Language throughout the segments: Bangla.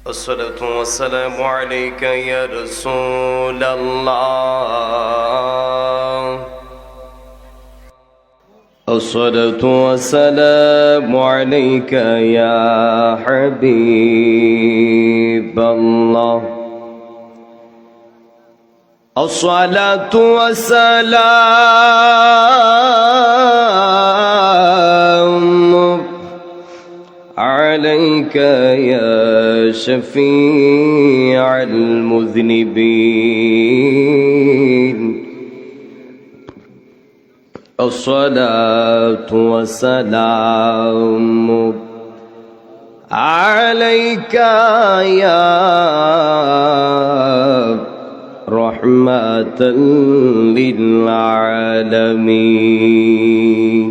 الصلاة والسلام عليك يا رسول الله. الصلاة والسلام عليك يا حبيب الله. الصلاة والسلام عليك يا شفيع المذنبين. الصلاة والسلام عليك يا رحمة للعالمين.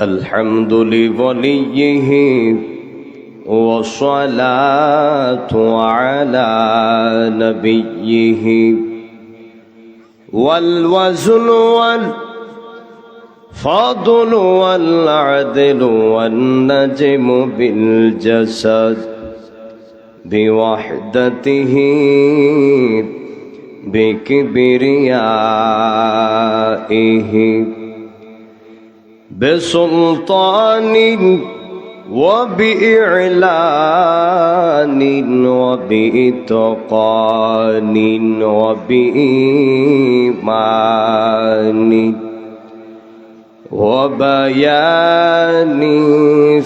الحمد لوليه والصلاة على نبيه. والوزن والفضل والعدل والنجم بالجسد بوحدته بكبريائه بسلطان وبإعلان وبإتقان وبإيمان وبيان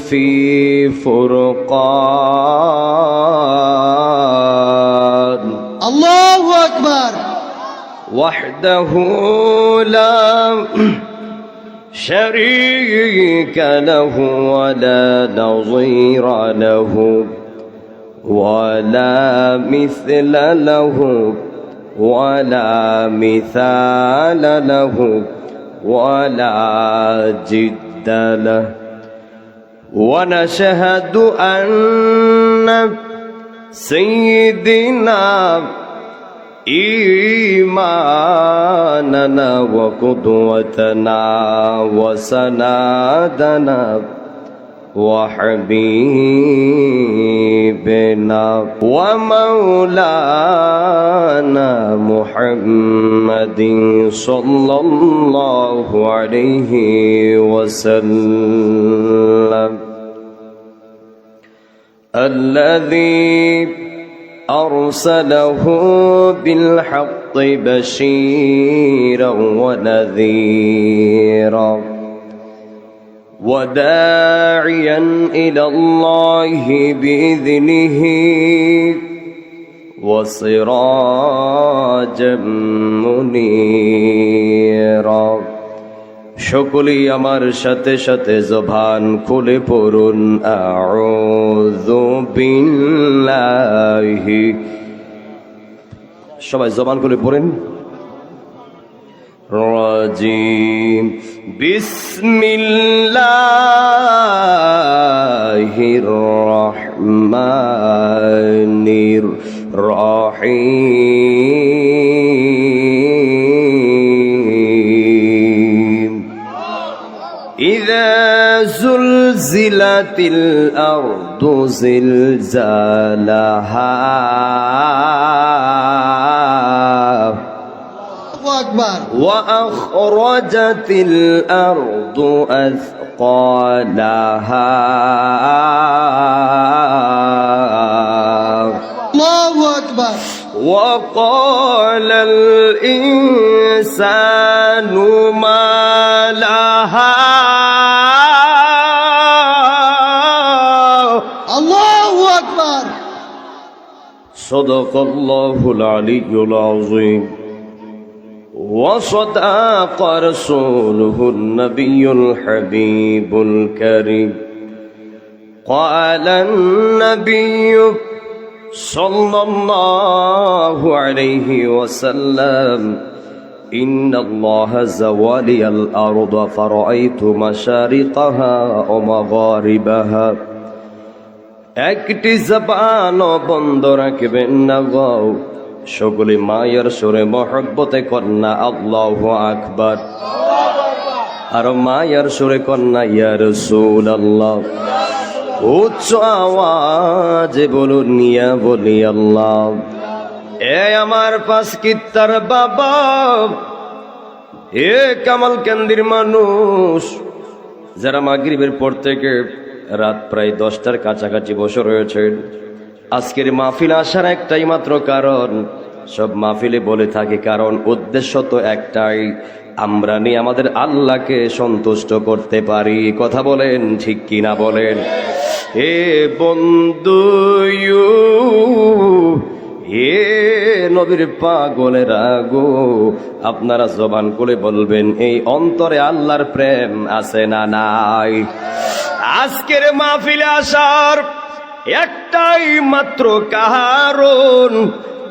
في فرقان. الله أكبر. وحده لا شريك له ولا نظير له ولا مثل له ولا مثال له ولا جد له. ونشهد أن سيدنا إيماننا وقدوتنا وسنادنا وحبيبنا ومولانا محمد صلى الله عليه وسلم الذي أرسله بالحق بشيرا ونذيرا وداعيا إلى الله بإذنه وسراجا منيرا. সকলেই আমার সাথে সাথে জবান খুলে পড়ুন আউযু বিল্লাহি। সবাই জবান খুলে পড়েন রাজিম। বিসমিল্লাহির রহমানির রহিম। إذا زلزلت الأرض زلزالها وأخرجت الأرض أثقالها الله أكبر. وقال الإنسان ما لها الله أكبر. صدق الله العلي العظيم وصدق رسوله النبي الحبيب الكريم. قال النبي صلى الله عليه وسلم إن الله زوالي الأرض فرأيت مشارقها ومغاربها. একটি জবান বন্ধ রাখবেন না গো, সকলে মায়ের সুরে মহব্বতে কন্যা আল্লাহু আকবার। আর মায়ার সুরে কন্যা ইয়া রাসূলুল্লাহ উচ্চ আওয়াজে বলুন নিয়া বলি আল্লাহ। এ আমার পাঁচ কিত্তার বাবা, এ কামালকান্দির মানুষ, যারা মাগরিবের পর থেকে রাত প্রায় 10টার কাছাকাছি বসে রয়েছেন, আজকের মাহফিল আসার একটাই মাত্র কারণ, সব মাহফিলে বলে থাকি কারণ উদ্দেশ্য তো একটাই, আমরা নিয়ে আমাদের আল্লাহকে সন্তুষ্ট করতে পারি। কথা বলেন ঠিক কিনা বলেন? এ বন্ধু এ নবীর পাগলেরা গো, আপনারা জবান করে বলবেন এই অন্তরে আল্লাহর প্রেম আছে না নাই? আজকের মাহফিলে আসার একটাই মাত্র কারণ,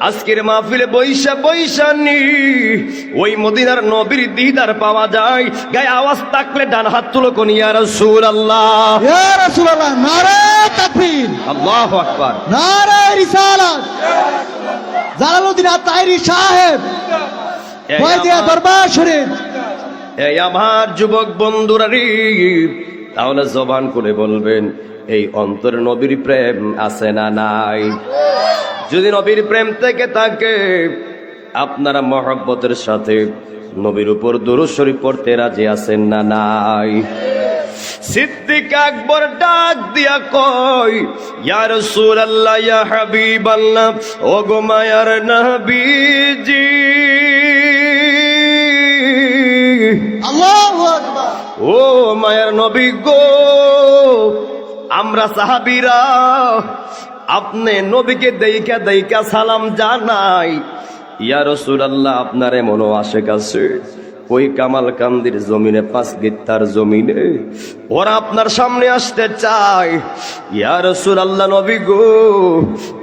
আজকের মাহফিলে বৈশা নি ওই মদিনার নবীর দিদার পাওয়া যায়। গায়ে আওয়াজ থাকলে ডান হাত তুলো কোন ইয়া রাসূলুল্লাহ, ইয়া রাসূলুল্লাহ, নারে তাকবীর, আল্লাহু আকবার, নারে রিসালাত, জালালউদ্দিন আত-তাহিরি সাহেব, বয়দিয়া দরবার শরীফ। এই আমার যুবক বন্ধুরা রে, তাহলে জবান করে বলবেন এই অন্তরে নবীর প্রেম আছে না নাই? যদি নবীর প্রেম থেকে থাকে, আপনারা মহব্বতের সাথে নবীর উপর দুরূদ শরীফ পড়তে রাজি আছেন না নাই? সিদ্দিক আকবর ডাক দিয়া কয়, ইয়া রাসূলুল্লাহ, ইয়া হাবিবাল্লাহ, ও গো মায়ার নবীজি, আল্লাহু আকবার, ও মায়ার নবী গো, আমরা সাহাবীরা আপনি নবীকে দেইকা দেইকা সালাম জানাই। ইয়া রাসূলুল্লাহ, আপনার এমনও আশেক আছে ওই কামালকান্দির জমিনে, পাঁচ গিত্তার জমিনে, ওরা আপনার সামনে আসতে চায়। ইয়া রাসূলুল্লাহ, নবী গো,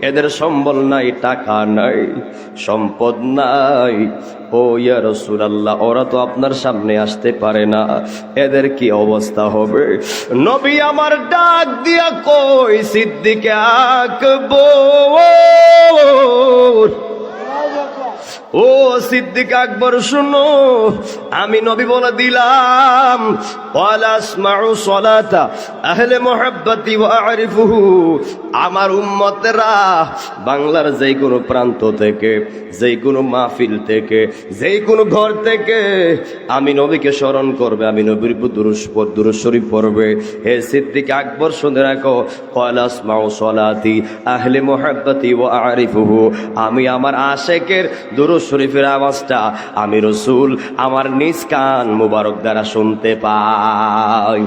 এদের সম্বল নাই, টাকা নাই, সম্পদ নাই। ও ইয়া রাসূলুল্লাহ, ওরা তো আপনার সামনে আসতে পারে না, এদের কি অবস্থা হবে? নবী আমার ডাক দিয়া কই, সিদ্দিক আকবর, ও সিদ্দিক আকবর শুনো, আমি নবী বলে দিলাম, ওয়ালা আসমাউ সালাতা আহলে মুহাব্বতি ওয়া আরিফুহু, আমার উম্মতেরা বাংলার যেই কোনো প্রান্ত থেকে, যেই কোনো মাহফিল থেকে, যেই কোনো ঘর থেকে আমি নবীকে স্মরণ করবে, আমি নবীর দুরূদ শরীফ পড়বে। হে সিদ্দিক আকবর শুনে রাখো, ওয়ালা আসমাউ সালাতি আহলে মুহাব্বতি ওয়া আরিফুহু, আমি আমার আশেকের দুরূদ শরীফের আওয়াজটা আমি রাসূল আমার নিজ কান মুবারক দ্বারা শুনতে পাই।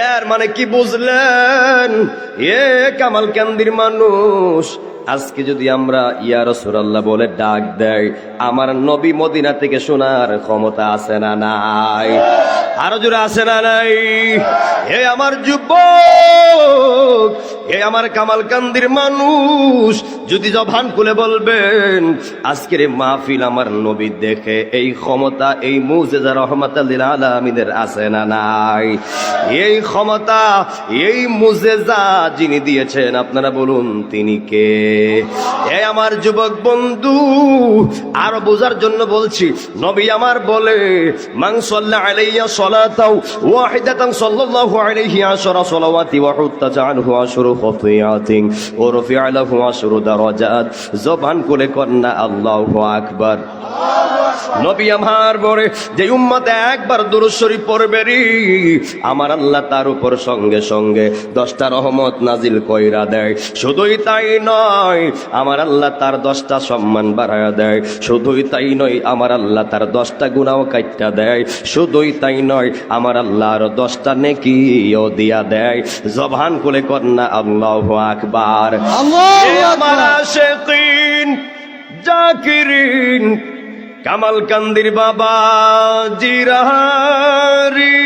এর মানে কি বুঝলেন? এ কামালকান্দির মানুষ, আজকে যদি আমরা ইয়া রাসূলুল্লাহ বলে ডাক দেয়, আমার নবী মদিনা থেকে শোনার ক্ষমতা আছে না নাই? আরো জোরে আছে না নাই? হে আমার যুবক, হে আমার কামালকান্দির মানুষ, যদি জবান খুলে বলবেন আজকের এই মাহফিল আমার নবী দেখে, এই ক্ষমতা, এই মুজিজা রহমাতাল লিল আলামিনের আছে না নাই? এই ক্ষমতা, এই মুজিজা যিনি দিয়েছেন, আপনারা বলুন তিনি কে? হে আমার যুবক বন্ধু, আরো বোঝার জন্য বলছি, নবী আমার বলে, মান সাল্লা আলাইয়া সালাতাও ওয়াহিদাতান সাল্লাল্লাহু আলাইহি আশরা সালাওয়াতি ওয়া হুত্তাজা আনহু আশরু খাতিয়াতিন ওয়া রুফিআ লাহু আশরু দারাজাত। জবান করে কন্না আল্লাহু আকবার। নবী আমার বলে, যে উম্মত একবার দুরূদ শরীফ পড়বে রে, আমার আল্লাহ তার উপর সঙ্গে সঙ্গে 10টা রহমত নাজিল কইরা দেয়। শুধুই তাই নয়, আমার আল্লাহ তার 10টা সম্মান বাড়ায়া দেয়। শুধুই তাই নয়, আমার আল্লাহ তার 10টা গুনাহ কাইটা দেয়। শুধুই তাই নয়, আমার আল্লাহ আরো 10টা নেকিও দিয়া দেয়। জবান খুলে কন্না আল্লাহু আকবার। আল্লাহু আমার আকবার, আশিকিন জাকিরিন কামালকান্দির বাবা জিরাহারি,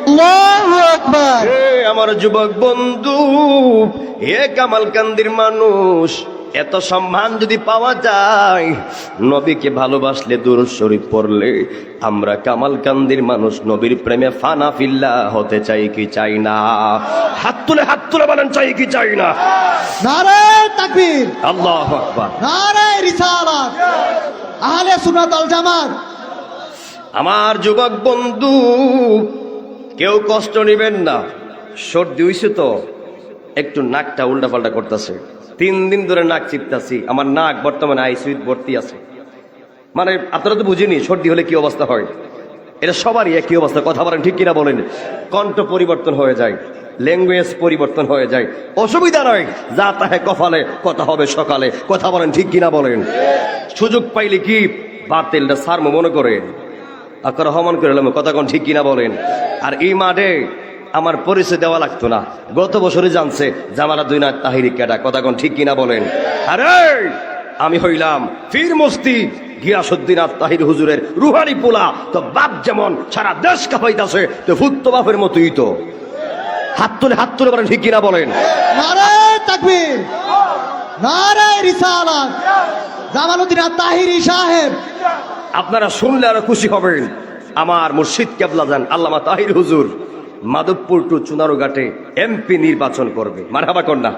আল্লাহু আকবার। হে আমার যুবক বন্ধু, হে কামালকান্দির মানুষ, এত সম্মান যদি পাওয়া যায়, নবীকে ভালোবাসলে, দুরূদ শরীফ পড়লে, আমরা কামালকান্দির মানুষ নবীর প্রেমে ফানা ফিল্লা হতে চাই কি চাই না? হাত তুলে বলেন, চাই কি চাই না? নারে তাকবীর, আল্লাহু আকবার। নারে রিসালাত, আহলে সুন্নাত ওয়াল জামাত। আমার যুবক বন্ধু, কেউ কষ্ট নিবেন না। সর্দি হইছে তো একটু নাকটা উল্টাপাল্টা করতেছে, 3 দিন ধরে নাক চিপতাছি, আমার নাক বর্তমানে আইসিইউ ভর্তি আছে। মানে আপনারা তো বুঝিনি সর্দি হলে কি অবস্থা হয়, এটা সবারই একই অবস্থা। কথা বলেন ঠিক কিনা বলেন? কণ্ঠ পরিবর্তন হয়ে যায়, ল্যাঙ্গুয়েজ পরিবর্তন হয়ে যায়, অসুবিধা নয়, যা তাহে কপালে, কথা হবে সকালে। কথা বলেন ঠিক কিনা বলেন? সুযোগ পাইলে কি বাতিলটা সারমো মনে করে আপনারা হমন করে এলাম, কথা কোন ঠিক কিনা বলেন? আর এই মাঠে আমার পরিচয় দেওয়া লাগতো না, গত বছরে জানছে জামালা 2 নাক তাহিরি কেডা। কথা কোন ঠিক কিনা বলেন? আরে আমি হইলাম ফির মুফতি গিয়াসউদ্দিন আত-তাহির হুজুরের রুহানি পোলা। তো বাপ যেমন সারা দেশ কাঁপাইতাছে, তো ফুত বাপের মতোই তো। হাত তুলে বলেন ঠিক কিনা বলেন? নারে তাকবীর, নারে রিসালাত, জামালউদ্দিন আত-তাহিরি সাহেব। আপনারা শুনলে আরো খুশি হবেন। আমার মুর্শিদ কেবলা জান আল্লামা তাহির হুজুর মাধবপুর টু চুনারুঘাটে এমপি নির্বাচন করবে। মারহাবা কন্যা।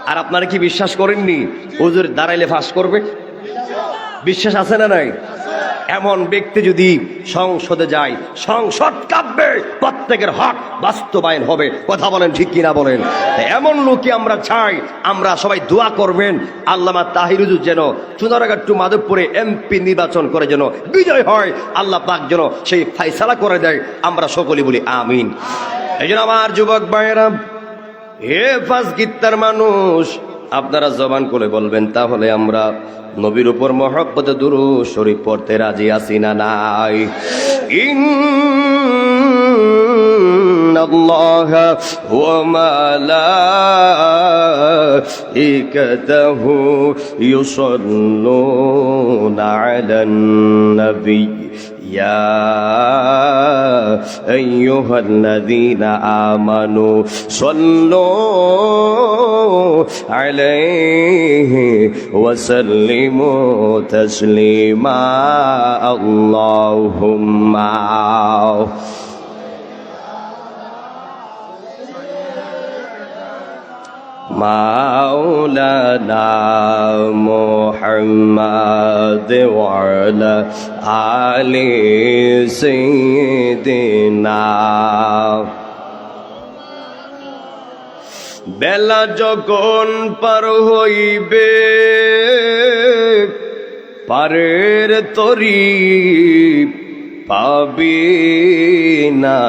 আর আপনারা কি বিশ্বাস করেননি হুজুর দাঁড়াইলে ফাঁস করবে? বিশ্বাস আছে না নাই? এমন ব্যক্তি যদি সংসদে যায়, সংসদ কাঁপবে, প্রত্যেকের হক বাস্তবায়ন হবে। কথা বলেন ঠিক কিনা বলেন? এমন লোকই আমরা চাই। আমরা সবাই দোয়া করবেন আল্লামা তাহির হুজুর যেন চুনারুঘাট টু মাধবপুরে এমপি নির্বাচন করে যেন বিজয় হয়, আল্লাহ পাক যেন সেই ফায়সালা করে দেয়। আমরা সকলেই বলি আমিন। এই জন্য আমার যুবক ভাইয়েরা, হে ফাঁস গিত্তার মানুষ, আপনারা জবান করে বলবেন তাহলে আমরা নবীর উপর মহব্বতে দুরূদ শরীফ পড়তে রাজি আছি না নাই? ইন্নাল্লাহা ওয়া মালাইকাতাহু ইউসাল্লুনা আলান নবী يا أيها الذين آمنوا صلوا عليه وسلموا تسليما اللهم مولانا محمد وعلى آل سيدنا। বেলা যখন পার হইবে পারের তরি পাবি না,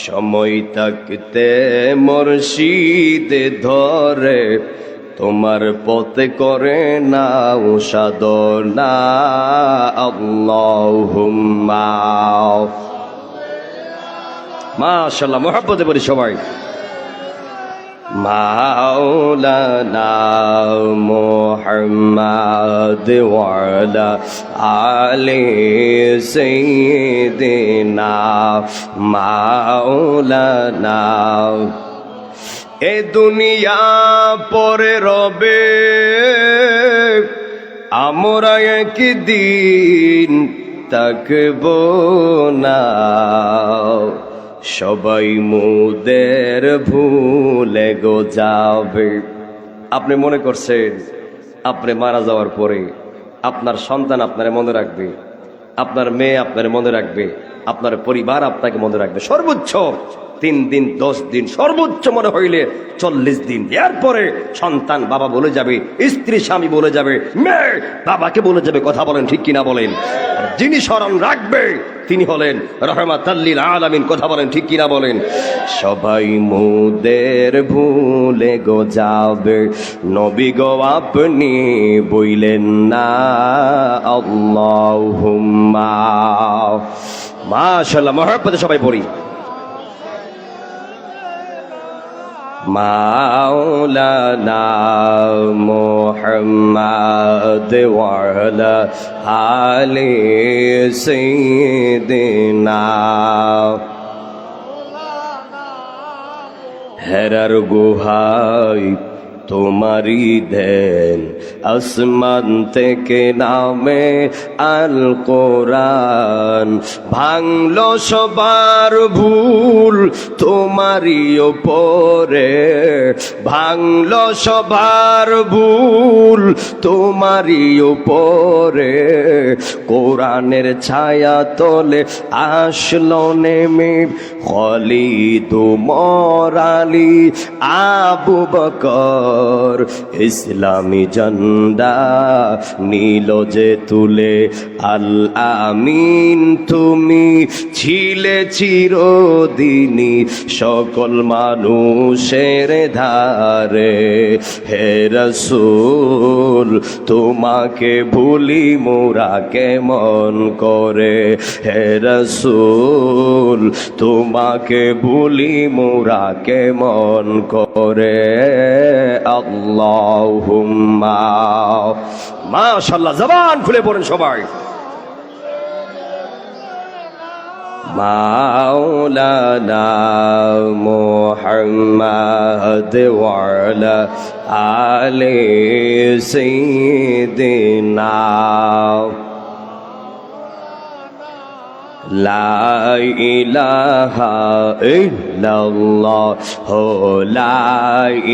সময় থাকতে মুর্শিদে ধরে তোমার পথে করে নাও সাধনা। আল্লাহুম্মা মাশাআল্লাহ, মুহাব্বতে বলি সবাই। মাওলানা মুহাম্মদ ওয়া আলা আলি সাইয়্যিদিনা মাওলানা। এ দুনিয়া পরে রবে, আমরা একদিন থাকব না, সবাই মোদের ভুলে গো যাবে। আপনি মনে করছেন আপনি মারা যাওয়ার পরে আপনার সন্তান আপনারে মনে রাখবে, আপনার মেয়ে আপনারে মনে রাখবে, আপনার পরিবার আপনাকে মনে রাখবে সর্বোচ্চ 3 দিন 10 দিন, সর্বোচ্চ মনে হইলে 40 দিন। এরপরে সন্তান বাবা বলে যাবে, স্ত্রী স্বামী বলে যাবে, মেয়ে বাবাকে বলে যাবে। কথা বলেন ঠিক কিনা বলেন? যিনি স্মরণ রাখবে তিনি হলেন রহমাতাল লিল আলামিন। কথা বলেন ঠিক কিনা বলেন? সবাই মোদের ভুলে গো যাবে, নবী গো আপনি বইলেন না। আল্লাহুম্মা মাশাআল্লাহ, মুহাব্বতে সবাই পড়ি। মাওলানা মুহাম্মদ ওয়া আলা আলি সাইয়্যিদিনা। হেরার গুহায় তোমারি দেন, আসমান থেকে নামে আল কোরআন, ভাঙলো সবার ভুল তোমারি ওপরে, ভাঙলো সবার ভুল তোমারি ওপরে, কোরআনের ছায়া তলে আসলো নেমে খালিদ উমর আলী আবু বকর, ইসলামী ঝান্ডা নীল যে তুলে, আল আমিন তুমি ছিলে চিরদিনই সকল মানুষের ধারে, হে রাসূল তোমাকে ভুলি মোরা কেমন করে, হে রাসূল তোমাকে ভুলি মোরা কেমন করে। আল্লাহুম্মা, মাশাআল্লাহ, জবান খুলে পড়েন সবাই। মাওলানা মুহাম্মদ ওয়া আলা আলি সাইয়্যিদিনা, লা ইলাহা ইল্লাল্লাহ, লা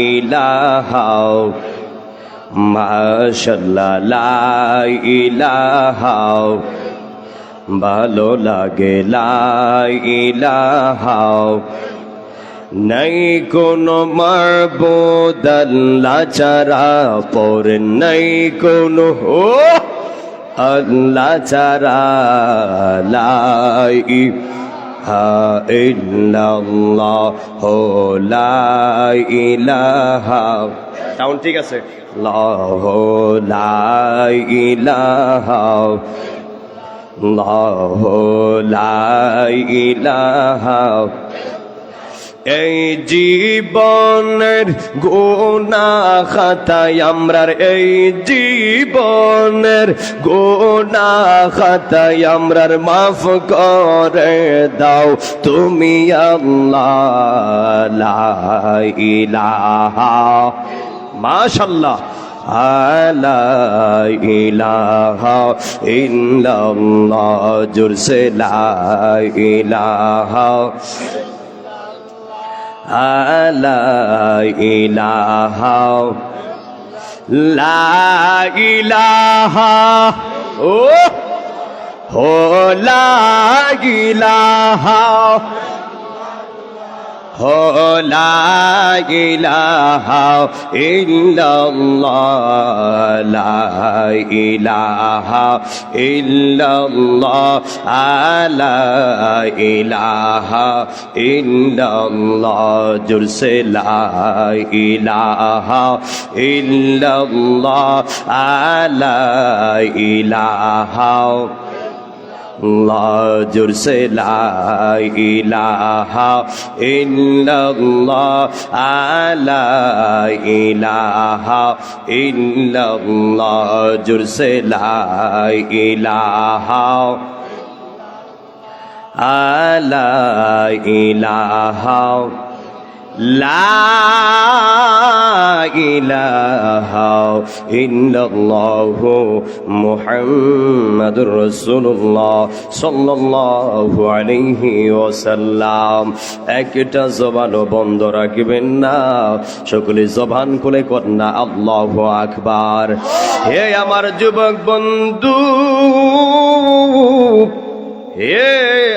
ইলাহা মাশাআল্লাহ, লা ইলাহা ভালো লাগে, লা ইলাহা নাই কোনো মাবুদ আল্লাহ ছাড়া, পর নাই কোনো আল্লাহ ছাড়া, লা ইলাহা ইল্লাল্লাহ, লা ইলাহা, সাউন্ড ঠিক আছে, লা ইলাহা লা ইলাহা। এই জীবনের গুনাহ খাতায় আমরার, এই জীবনের গুনাহ খাতায় আমরার মাফ করে দাও তুমি আল্লাহ, লা ইলাহা মাশাআল্লাহ, লা ইলাহা ইল্লাল্লাহ, জোরসে লা ইলাহা, লা ইলাহা, লা ইলাহা, ও লা ইলাহা, লা ইলাহা ইল্লাল্লাহ, লা ইলাহা ইল্লাল্লাহ, লা ইলাহা ইল্লাল্লাহ, জোরসে লা ইলাহা ইল্লাল্লাহ, লা ইলাহা, জোরসে লা ইলাহা ইল্লাল্লাহ, লা ইলাহা ইল্লাল্লাহ, জোরসে লা ইলাহা, লা ইলাহা, লা ইলাহা ইল্লাল্লাহু মুহাম্মাদুর রাসূলুল্লাহ সাল্লাল্লাহু আলাইহি ওয়াসাল্লাম। একটা জবানও বন্ধ রাখবেন না, সকলে জবান খুলে কন্যা আল্লাহু আকবার। হে আমার যুবক বন্ধু, হে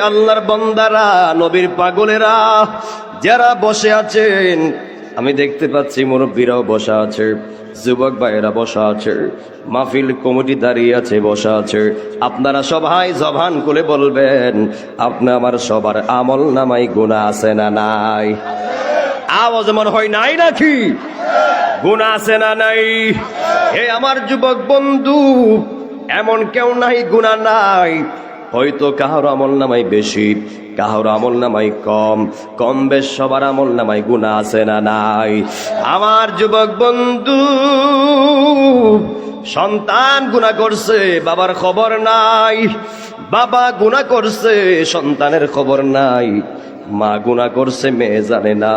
আল্লাহর বান্দারা, নবীর পাগলেরা যারা বসে আছেন, আমি দেখতে পাচ্ছি মুরব্বীরাও বসা আছে, যুবক ভাইয়েরা বসা আছে, মাহফিল কমিটি দাঁড়িয়ে আছে, বসা আছে। আপনারা সবাই জবান খুলে বলবেন, আপনি আমার সবার আমল নামাই গুনাহ আছে না নাই? আওয়াজ মনে হয় নাই নাকি? গুনাহ আছে না নাই? হে আমার যুবক বন্ধু, এমন কেউ নাই গুনাহ নাই। হয়তো কাহার আমল নামাই বেশি, কাহার আমল নামাই কম, কম বেশ সবার আমল নামাই গুনাহ আছে না নাই? আমার যুবক বন্ধু, সন্তান গুনাহ করছে, বাবার খবর নাই, বাবা গুনাহ করছে, সন্তানের খবর নাই, মা গুনাহ করছে মেয়ে জানে না,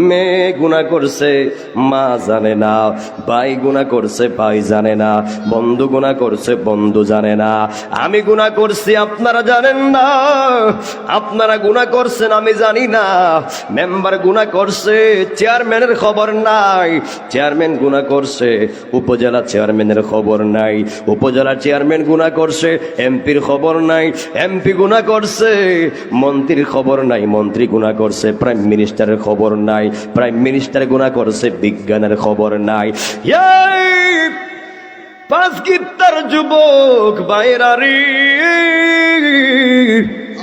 মেয়ে গুনাহ করছে মা জানে না, ভাই গুনাহ করছে ভাই জানে না, বন্ধু গুনাহ করছে বন্ধু জানে না। আমি গুনাহ করছি আপনারা জানেন না, আপনারা গুনাহ করছেন আমি জানি না, মেম্বার গুনাহ করছে চেয়ারম্যানের খবর নাই, চেয়ারম্যান গুনাহ করছে উপজেলা চেয়ারম্যানের খবর নাই, উপজেলা চেয়ারম্যান গুনাহ করছে এমপির খবর নাই, এমপি গুনাহ করছে মন্ত্রীর খবর নাই, মন্ত্রী গুনাহ করছে প্রাইম মিনিস্টারের খবর নাই, প্রাইম মিনিস্টার গুনাহ করছে বিজ্ঞানের খবর নাই। এই পাঁচ গিত্তার যুবক বাইরারি,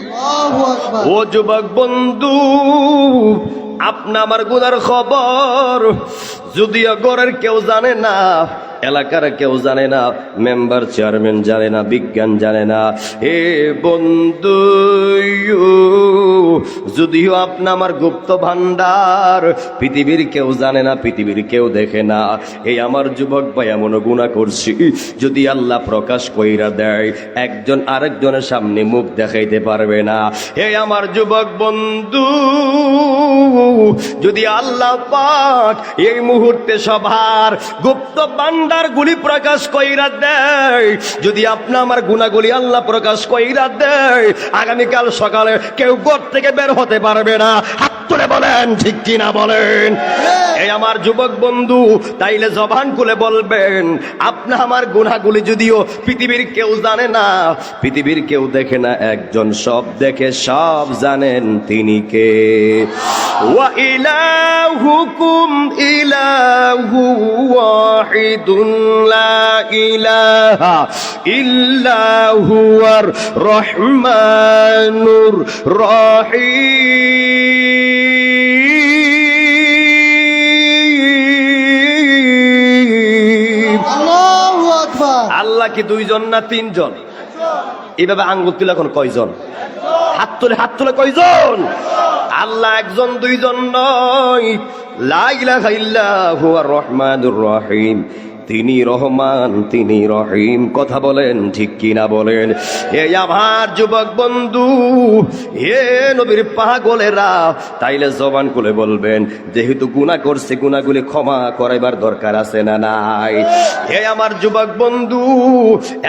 আল্লাহু আকবার। ও যুবক বন্ধু, আপনা আমার গুনার খবর যদিও ঘরের কেউ জানে না, এলাকার কেউ জানে না, মেম্বার চেয়ারম্যান জানে না, বিজ্ঞান জানে না, এ বন্ধু যদিও আপনা আমার গুপ্ত ভান্ডার পৃথিবীর কেউ জানে না, পৃথিবীর কেউ দেখে না, এই আমার যুবক ভাই এমন গুনাহ করছি যদি আল্লাহ প্রকাশ কইরা দেয় একজন আরেকজনের সামনে মুখ দেখাইতে পারবে না। এই আমার যুবক বন্ধু, যদি আল্লাহ পাক এই মুহূর্তে সবার গুপ্ত ভান্ডার গুলি প্রকাশ কইরা দেয়, যদি আপনি আমার গুনাহগুলি আল্লাহ প্রকাশ কইরা দেয়, আগামীকাল সকালে কেউ ঘর থেকে বের হতে পারবে না। হাত তুলে বলেন ঠিক কিনা বলেন। এই আমার যুবক বন্ধু, তাইলে জবান খুলে বলবেন, আপনি আমার গুনাহগুলি যদিও পৃথিবীর কেউ জানে না, পৃথিবীর কেউ দেখে না, একজন সব দেখে সব জানেন, তিনি কে? ওয়া ইলাহুকুম ইলাহু ওয়াহিদুন লা ইলাহা ইল্লা হুয়ার রহমানুর রহিম। আল্লাহু আকবার। আল্লাহ কি দুইজন না তিনজন? এইভাবে আঙ্গুল তুলে এখন কয়জন? হাত তুলে কয়জন? আল্লাহ একজন দুইজন নয়। লা ইলাহা ইল্লা হুয়ার রহমানুর রহিম, তিনি রহমান তিনি রহিম। কথা বলেন ঠিক কিনা বলেন। এই আমার যুবক বন্ধু, হে নবীর পাগলেরা, তাইলে জবান খুলে বলবেন, যেহেতু গুনাহ করছে গুনাহগুলি ক্ষমা করাইবার দরকার আছে না নাই? হে আমার যুবক বন্ধু,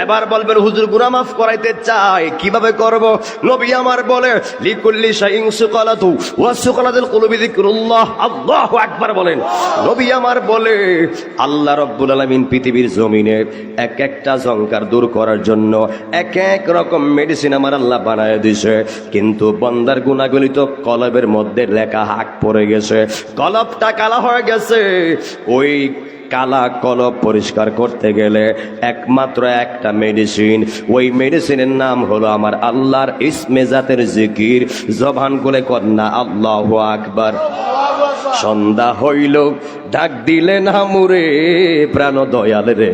এবার বলবেন, হুজুর গুনাহ মাফ করাইতে চাই, কিভাবে করব? নবী আমার বলে, লিকুল্লি শাইইন সুকালাতু ওয়া সুকালাতুল কুলুবি যিকরুল্লাহ। আল্লাহু আকবার বলেন। নবী আমার বলে, আল্লাহ রাব্বুল আলামিন পৃথিবীর জমিনে এক একটা জঙ্কার দূর করার জন্য এক এক রকম মেডিসিন আমার আল্লাহ বানায় দিছে, কিন্তু বান্দার গুনাহগুলি তো কলবের মধ্যে লেখা হাক পড়ে গেছে, কলবটা কালা হয়ে গেছে। ওই কালা কলব পরিষ্কার করতে গেলে একমাত্র একটা মেডিসিন, ওই মেডিসিনের নাম হলো আমার আল্লাহর ইসমে জাতের জিকির। জবান খুলে কন্যা আল্লাহু আকবার। সন্ধ্যা হইল ডাক দিলে না মুরে প্রাণ দয়াল রে,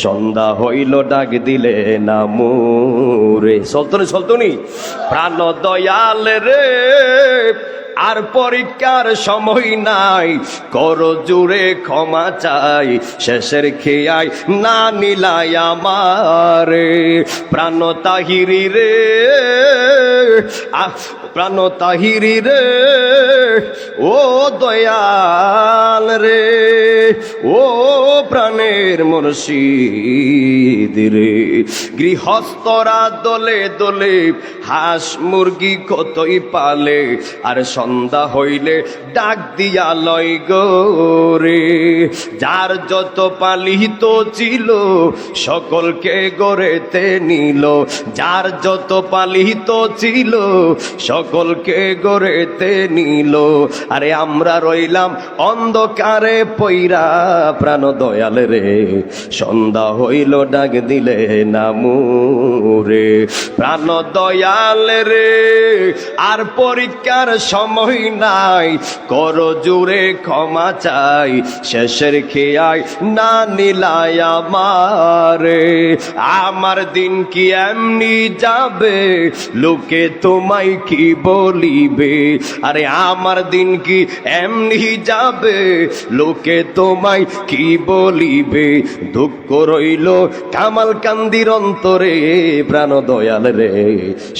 সন্ধ্যা হইল ডাক দিলে না মুরে। চলতনি প্রাণ দয়াল রে, আর পরীক্ষার সময় নাই, করো জুড়ে ক্ষমা চাই, শেষের খেয়াই না নিলাই আমারে। প্রাণ তাহিরি রে, প্রাণ তাহিরি রে, ও দয়াল রে, ও প্রাণের মুর্শিদ রে। গৃহস্থরা দলে দলে হাঁস মুরগি কতই পালে, আর সন্ধ্যা হইলে ডাক দিয়া লয় গোরে। যার যত পালিত ছিল সকলকে গড়েতে নিল, যার যত পালিত ছিল সকলকে গড়েতে নিল। আরে আমরা রইলাম অন্ধকারে পইরা প্রাণ দয়াল রে, সন্ধ্যা হইল ডাক দিলে না মুরে। প্রাণ দয়াল রে, আর পরীক্ষার সময় নাই, করো জুড়ে ক্ষমা চাই, শেষের খেয়াই না নিলাই আমারে। আমার দিন কি এমনি যাবে, লোকে তোমায় কি বলিবে, আরে আমার দিন কি এমনি যাবে, লোকে তোমায় কি বলিবে, দুঃখ রইল কামাল কান্দির অন্তরে, প্রাণ দয়াল রে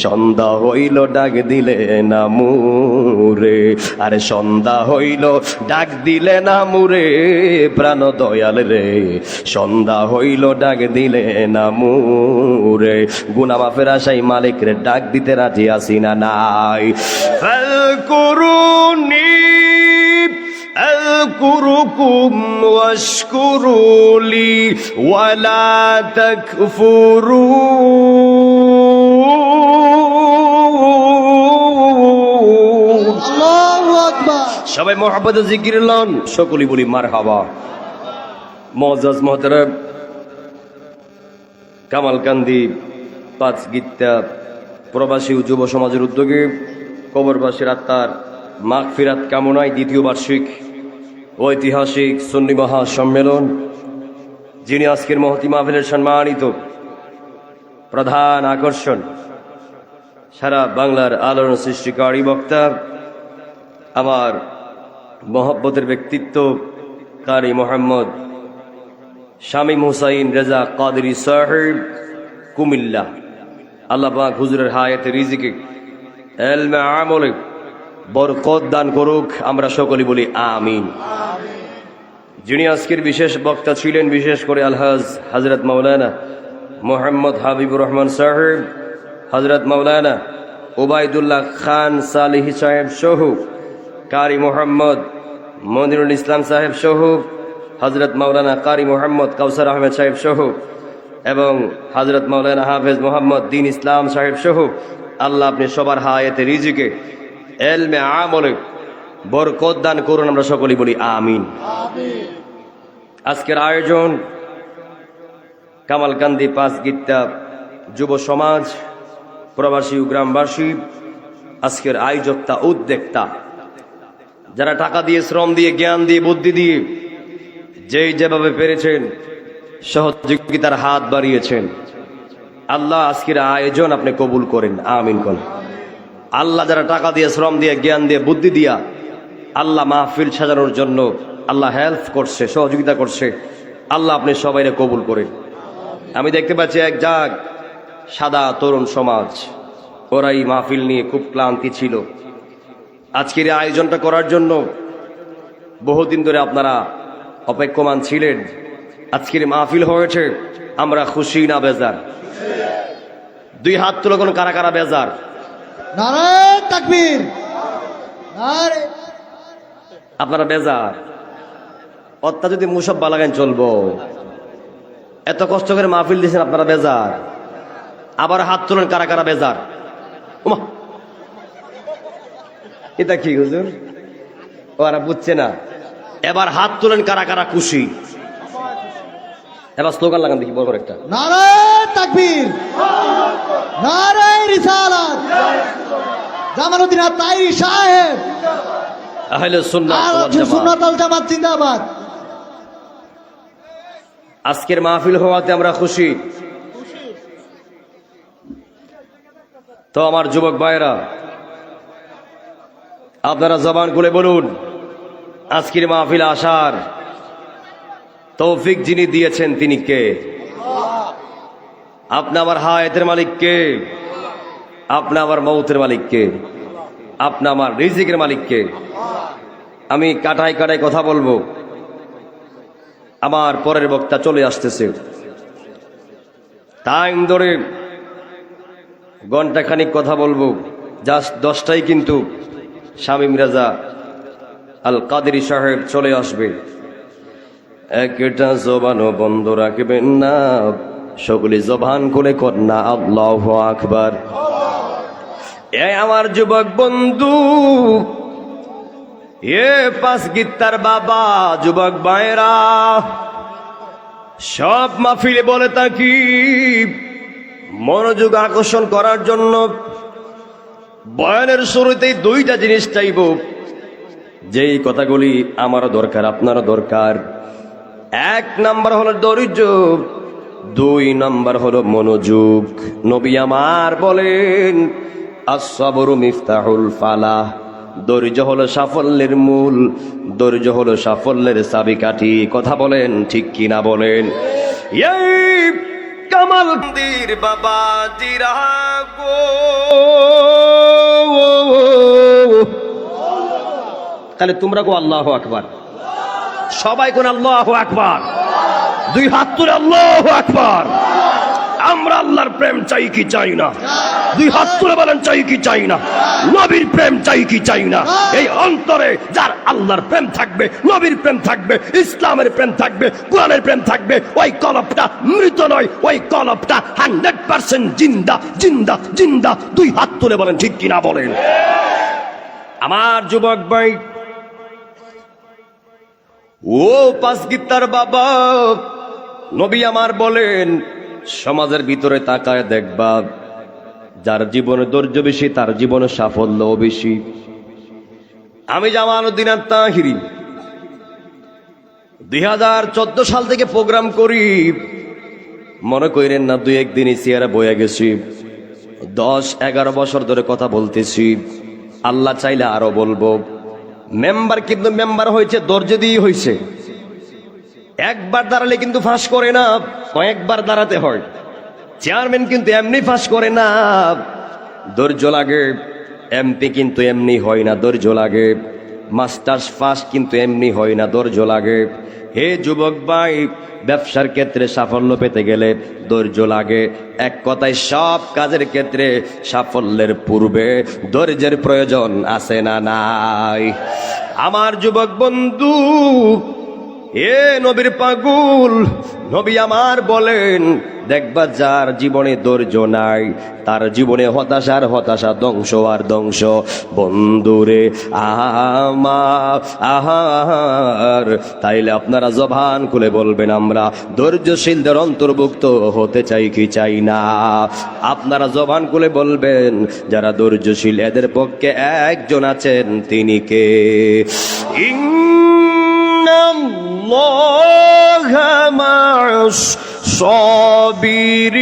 সন্ধ্যা হইল ডাক দিলে না মুরে, আরে সন্ধ্যা হইল ডাক দিলে না মুরে, প্রাণ দয়াল রে সন্ধ্যা হইল ডাক দিলে না মুরে, গুনাহ মাফের আশাই মালিক রে ডাক দিতে রাজি আছি না নাই। ফালকুরুনি أذكركم واشكروا لي ولا تكفرون। আল্লাহু আকবার। সবাই মোহাব্বতে জিকির লন, সকলেই বলি মারহাবা। মুআজ্জাজ মুহতারাম, কামালকান্দি পাঁচ গীতা প্রবাসী ও যুব সমাজের উদ্যোগে কবরবাসীর আত্মার মাগফিরাত কামনায় দ্বিতীয় বার্ষিক ঐতিহাসিক সুন্নি মহা সম্মেলন, যিনি আজকের মহতি মাহফিলের সম্মানিত প্রধান আকর্ষণ, সারা বাংলার আলোড়ন সৃষ্টিকারী বক্তা, আমার মহব্বতের ব্যক্তিত্ব কারি মোহাম্মদ শামীম হুসাইন রেজা কাদেরী সাহেব কুমিল্লা, আল্লাহ পাক হুজুরের হায়াতে রিজিকে ইলমে আমলে বরকত দান করুক, আমরা সকলে বলি আমিন। যিনি আজকের বিশেষ বক্তা ছিলেন, বিশেষ করে আলহাজ হযরত মাওলানা মোহাম্মদ হাবিবুর রহমান সাহেব, হযরত মাওলানা ওবায়দুল্লাহ খান সালিহি সাহেব সহ, কারি মোহাম্মদ মনিরুল ইসলাম সাহেব সহ, হযরত মাওলানা কারি মোহাম্মদ কাউসার আহমেদ সাহেব সহ, এবং হযরত মাওলানা হাফেজ মোহাম্মদ দ্বীন ইসলাম সাহেব সহ, আল্লাহ আপনি সবার হায়াতে রিজিকে ইলমে আমলে বরকত দান করুন, আমরা সকলেই বলি আমিন। আজকের আয়োজন কামালকান্দি পাঁচ গীতা যুব সমাজ, প্রবাসী ও গ্রামবাসী, আজকের আয়োজকতা উদ্যোক্তা, যারা টাকা দিয়ে, শ্রম দিয়ে, জ্ঞান দিয়ে, বুদ্ধি দিয়ে যেই যেভাবে পেরেছেন সহযোগিতার হাত বাড়িয়েছেন, আল্লাহ আজকের আয়োজন আপনি কবুল করেন, আমিন করেন। আল্লাহ যারা টাকা দিয়ে, শ্রম দিয়ে, জ্ঞান দিয়ে, বুদ্ধি দিয়া আল্লাহ মাহফিল সাজানোর জন্য আল্লাহ হেল্প করছে, সহযোগিতা করছে, আল্লাহ আপনি সবাইরে কবুল করেন। আমি দেখতে পাচ্ছি এক জাগ সাদা তরুণ সমাজ, ওরাই মাহফিল নিয়ে খুব ক্লান্তি ছিল। আজকের এই আয়োজনটা করার জন্য বহুদিন ধরে আপনারা অপেক্ষমান ছিলেন। আজকের মাহফিল হয়েছে, আমরা খুশি না বেজার? দুই হাত তুলে কোন কারা কারা বেজার? নারায়ে তাকবীর, নারে। আপনারা বেজার? অত্যা যদি মুসাব্বা লাগান চলবো? এত কষ্ট করে মাহফিল দিয়েছেন, আপনারা বেজার? আবার হাত তুলেন কারা কারা বেজার? ওমা, এটা কি হুজুর? ওরা বুঝছে না। এবার হাত তুলেন কারা কারা খুশি? এবার স্লোগান লাগান দেখি বড় করে একটা। নারায়ে তাকবীর, নারায়ে রিসালাত, জামালউদ্দিন আত্তাই সাহেব, আহলে সুন্নাত ওয়াল জামাত, সুন্নাত আল জামাত জিন্দাবাদ। আজকের মাহফিল হওয়াতে আমরা খুশি। তো আমার যুবক ভাইরা, আপনারা জবান খুলে বলুন, আজকের মাহফিল আসার তৌফিক যিনি দিয়েছেন তিনি কে? আপনি আমার হায়াতের মালিক কে? আপনি আমার মৌতের মালিক কে? আপনি আমার রিজিকের মালিক কে? আমি কাটায় কাটায় কথা বলবো, আমার পরের বক্তা চলে আসতেছে। টাইম ধরে ঘন্টা খানিক কথা বলবো, জাস্ট 10টায় কিন্তু শামীম রেজা আল কাদেরী সাহেব চলে আসবে। একটা জবানও বন্ধ রাখবেন না, সকলে জবান খুলে কন্যা আল্লাহু আকবার। এই আমার যুবক বন্ধু, এ পাঁচ গীতার বাবা, যুবক ভাইরা, সব মাহফিলে বলে থাকি মনোযোগ আকর্ষণ করার জন্য বয়ানের শুরুতেই দুইটা জিনিস চাইব, যেই কথাগুলি আমারও দরকার, আপনারও দরকার। এক নাম্বার হলো ধৈর্য, 2 নাম্বার হলো মনোযোগ। নবী আমার বলেন, আস-সাবরু মিফতাহুল ফালাহ। ধৈর্য হলো সাফল্যের মূল, ধৈর্য হলো সাফল্যের চাবিকাঠি। কথা বলেন ঠিক কিনা বলেন? এই কামালদির বাবা জিরা গো, তাহলে তোমরা গো আল্লাহু আকবার, সবাই কোন আল্লাহু আকবার, দুই হাত তুলে আল্লাহু আকবার। আমরা আল্লাহর প্রেম চাই কি চাই না? দুই হাত তুলে বলেন চাই কি চাই না? নবীর প্রেম চাই কি চাই না? এই অন্তরে যার আল্লাহর প্রেম থাকবে, নবীর প্রেম থাকবে, ইসলামের প্রেম থাকবে, কোরআনের প্রেম থাকবে, ওই কলবটা মৃত নয়, ওই কলবটা 100% জিন্দা জিন্দা জিন্দা। দুই হাত তুলে বলেন ঠিক কিনা বলেন? আমার যুবক ভাই, ও পাঁচ গিত্তার বাবা, নবী আমার বলেন, সমাজের ভিতরে তাকায় দেখবা, যার জীবনে ধৈর্য বেশি তার জীবনে সাফল্য বেশি। আমি জামালউদ্দিন আত-তাহিরি 2014 সাল থেকে প্রোগ্রাম করি। মনে করেন না দুই একদিনই চেয়ারে বয়ে গেছি, 10-11 বছর ধরে কথা বলতেছি। আল্লাহ চাইলে আরো বলবো। মেম্বার কিন্তু মেম্বার হয়েছে ধৈর্য দিয়ে হয়েছে। একবার দাঁড়ালে কিন্তু ফাঁস করে না, কয়েকবার দাঁড়াতে হয়। চেয়ারম্যান কিন্তু এমনি ফাঁস করে না, ধৈর্য লাগে। এমপি কিন্তু এমনি হয় না, ধৈর্য লাগে। মাস্টার্স ফাঁস কিন্তু এমনি হয় না, ধৈর্য লাগে। হে যুবক ভাই, ব্যবসার ক্ষেত্রে সাফল্য পেতে গেলে ধৈর্য লাগে। এক কথায় সব কাজের ক্ষেত্রে সাফল্যের পূর্বে ধৈর্যের প্রয়োজন আছে না নাই? আমার যুবক বন্ধু, এ নবীর পাগল, নবী আমার বলেন, দেখবা যার জীবনে ধৈর্য নাই তার জীবনে হতাশার হতাশা, ধ্বংস আর ধ্বংস। বন্ধুরে আমার, তাইলে আপনারা জবান খুলে বলবেন, আমরা ধৈর্যশীলদের অন্তর্ভুক্ত হতে চাই কি চাই না? আপনারা জবান খুলে বলবেন, যারা ধৈর্যশীল এদের পক্ষে একজন আছেন, তিনি কে? ইন্নাল্লাহা মা'আস সাবিরিন।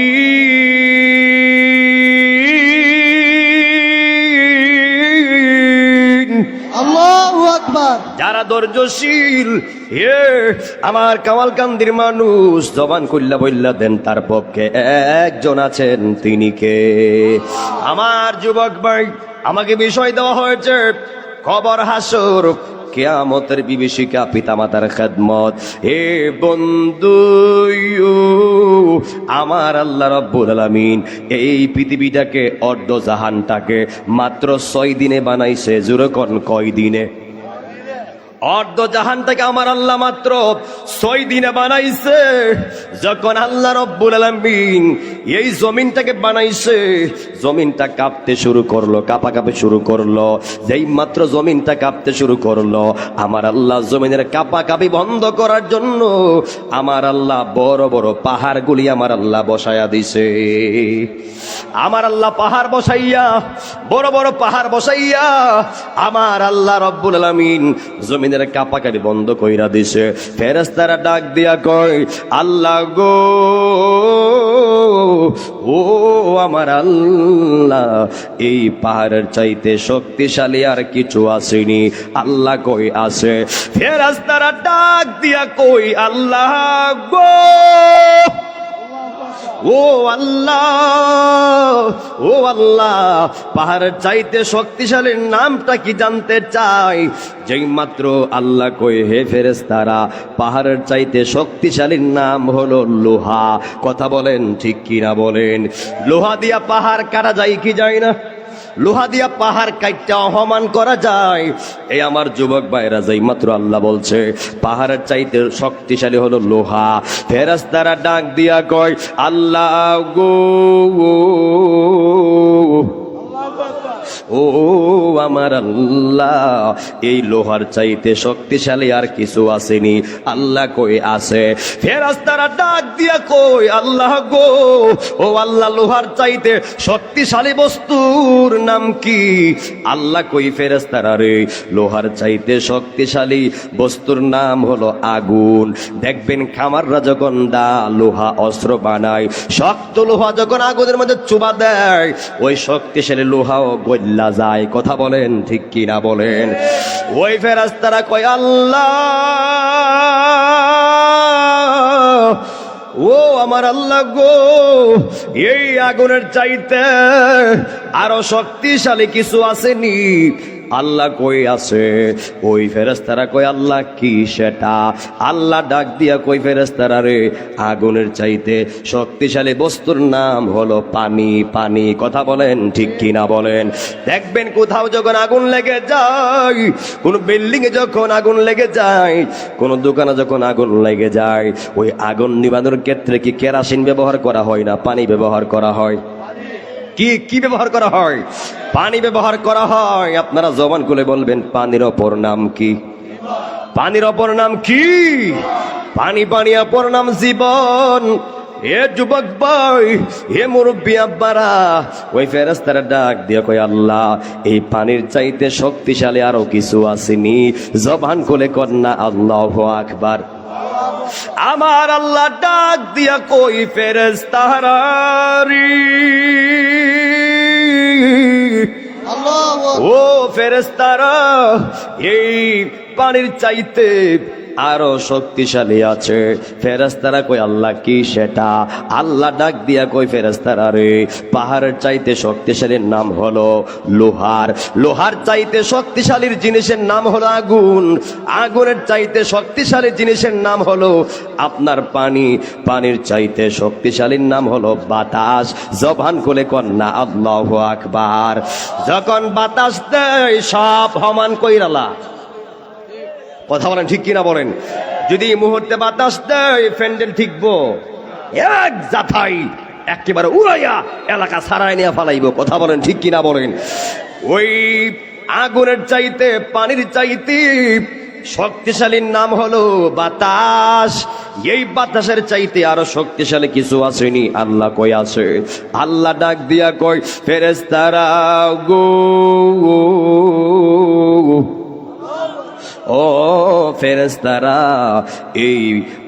আল্লাহু আকবার। যারা ধৈর্যশীল, হে আমার কামালকান্দির মানুষ, জবান খুল্লা বইল্লা দেন, তার পক্ষে একজন আছেন, তিনি কে? আমার যুবক ভাই, আমাকে বিষয় দেওয়া হয়েছে কবর, হাসর, কিয়ামতের বিভীষিকা, পিতামাতার খেদমত। হে বন্ধু, আমার আল্লাহ রাব্বুল আলামিন এই পৃথিবীটাকে, অর্ধ জাহানটাকে মাত্র 6 দিনে বানাইছে। জোরে কোন কয় দিনে? অর্ধ জাহানটাকে আমার আল্লাহ মাত্র 6 দিনে বানাইছে। যখন আল্লাহ রাব্বুল আলামিন এই জমিনটাকে বানাইছে, জমিনটা কাঁপতে শুরু করলো, কাঁপাকাঁপি শুরু করলো। যেই মাত্র জমিনটা কাঁপতে শুরু করলো, আমার আল্লাহ জমিনের কাঁপাকাঁপি বন্ধ করার জন্য আমার আল্লাহ বড় বড় পাহাড়গুলি আমার আল্লাহ বসায়া দিছে। আমার আল্লাহ পাহাড় বসাইয়া, বড় বড় পাহাড় বসাইয়া আমার আল্লাহ রাব্বুল আলামিন জমিনের কাঁপাকাঁপি বন্ধ কইরা দিছে। ফেরেশতারা ডাক দিয়া কয়, আল্লাহ গো, ও আমার আল্লাহ, এই পাহাড়ের চাইতে শক্তিশালী আর কিছু আসেনি। আল্লাহ কই আছে? ফেরেশতারা ডাক দিয়া কই, আল্লাহ গো, ও আল্লাহ, ও আল্লাহ, পাহাড়ের চাইতে শক্তিশালীর নামটা কি জানতে চাই। যেই মাত্র আল্লাহ কই, হে ফেরেশতারা, পাহাড়ের চাইতে শক্তিশালীর নাম হলো লোহা। কথা বলেন ঠিক কিনা বলেন? লোহা দিয়া পাহাড় কাটা যায় কি যায় না? লোহা দিয়া পাহাড় কাইটটা অপমান করা যায়। এই আমার যুবক ভাইরা, যেই মাত্র আল্লাহ বলছে পাহাড়ের চাইতে শক্তিশালী হলো লোহা, ফেরেশতারা ডাক দিয়া কয়, আল্লাহ গো, ও আমার আল্লাহ, এই লোহার চাইতে শক্তিশালী আর কিছু আসেনি। আল্লাহ কই আছে। ফেরেশতারা ডাক দিয়া কই আল্লাহ গো, ও আল্লাহ লোহার চাইতে শক্তিশালী বস্তুর নাম কি? আল্লাহ কই ফেরেশতারা রে, লোহার চাইতে শক্তিশালী বস্তুর নাম হলো আগুন। দেখবেন খামাররা যখন লোহা অস্ত্র বানায়, শক্ত লোহা যখন আগুনের মধ্যে চুবা দেয়, ওই শক্তিশালী লোহাও গল্লা যায়। কথা বলেন ঠিক কি না বলেন? ওই ফেরেশতারা কয় আল্লাহ, ও আমার আল্লাহ গো, এই আগুনের চাইতে আরো শক্তিশালী কিছু আসেনি? আল্লাহ কই আছে। ওই ফেরেশতারা কই আল্লাহ কি সেটা? আল্লাহ ডাক দিয়া কই ফেরেশতারা রে, আগুনের চাইতে শক্তিশালী বস্তুর নাম হলো পানি। পানি। কথা বলেন ঠিক কি না বলেন? দেখবেন কোথাও যখন আগুন লেগে যায়, কোন বিল্ডিং এ যখন আগুন লেগে যায়, কোন দোকানে যখন আগুন লেগে যায়, ওই আগুন নিবানোর ক্ষেত্রে কি কেরোসিন ব্যবহার করা হয় না পানি ব্যবহার করা হয়? কি কি ব্যবহার করা হয়? পানি ব্যবহার করা হয়। আপনারা জবান খুলে বলবেন পানির অপর নাম কি? পানির অপর নাম কি? পানি। পানি অপর নাম জীবন। এ যুবক ভাই, হে মুরব্বী আব্বারা, ওই ফেরেশতারা ডাক দিয়ে কয় আল্লাহ, এই পানির চাইতে শক্তিশালী আরো কিছু আসেনি? জবান খুলে কন্যা আল্লাহু আকবার। আমার আল্লাহ ডাক দিয়া কই ফেরেশতারা রে, ও ফেরেশতারা, এই পানির চাইতে আরো শক্তিশালী আছে। ফেরেশতারা কই আল্লাহ কি সেটা? আল্লাহ ডাক দিয়া কই ফেরেশতারা রে, পাহাড়ের চাইতে শক্তিশালীর নাম হলো লোহার। লোহার চাইতে শক্তিশালীর জিনিসের নাম হলো আগুন। আগুনের চাইতে শক্তিশালী জিনিসের নাম হলো আপনার পানি। পানির চাইতে শক্তিশালীর নাম হলো বাতাস। জবান খুলে কন্যা আল্লাহু আকবার। যখন বাতাস দেয় সব সমান কইরালা। কথা বলেন ঠিক কিনা বলেন? যদি এই মুহূর্তে বাতাস দেয়, প্যান্ডেল ঠিকবো এক জাথাই একেবারে উড়াইয়া এলাকা সারাই নিয়ে ফালাইব। কথা বলেন ঠিক কিনা বলেন? ওই আগুনের চাইতে পানির চাইতে শক্তিশালীর নাম হলো বাতাস। এই বাতাসের চাইতে আরো শক্তিশালী কিছু আসেনি। আল্লাহ কই আছে। আল্লাহ ডাক দিয়া কই ফেরেশতারা গো, ও ফেরেশতারা, এই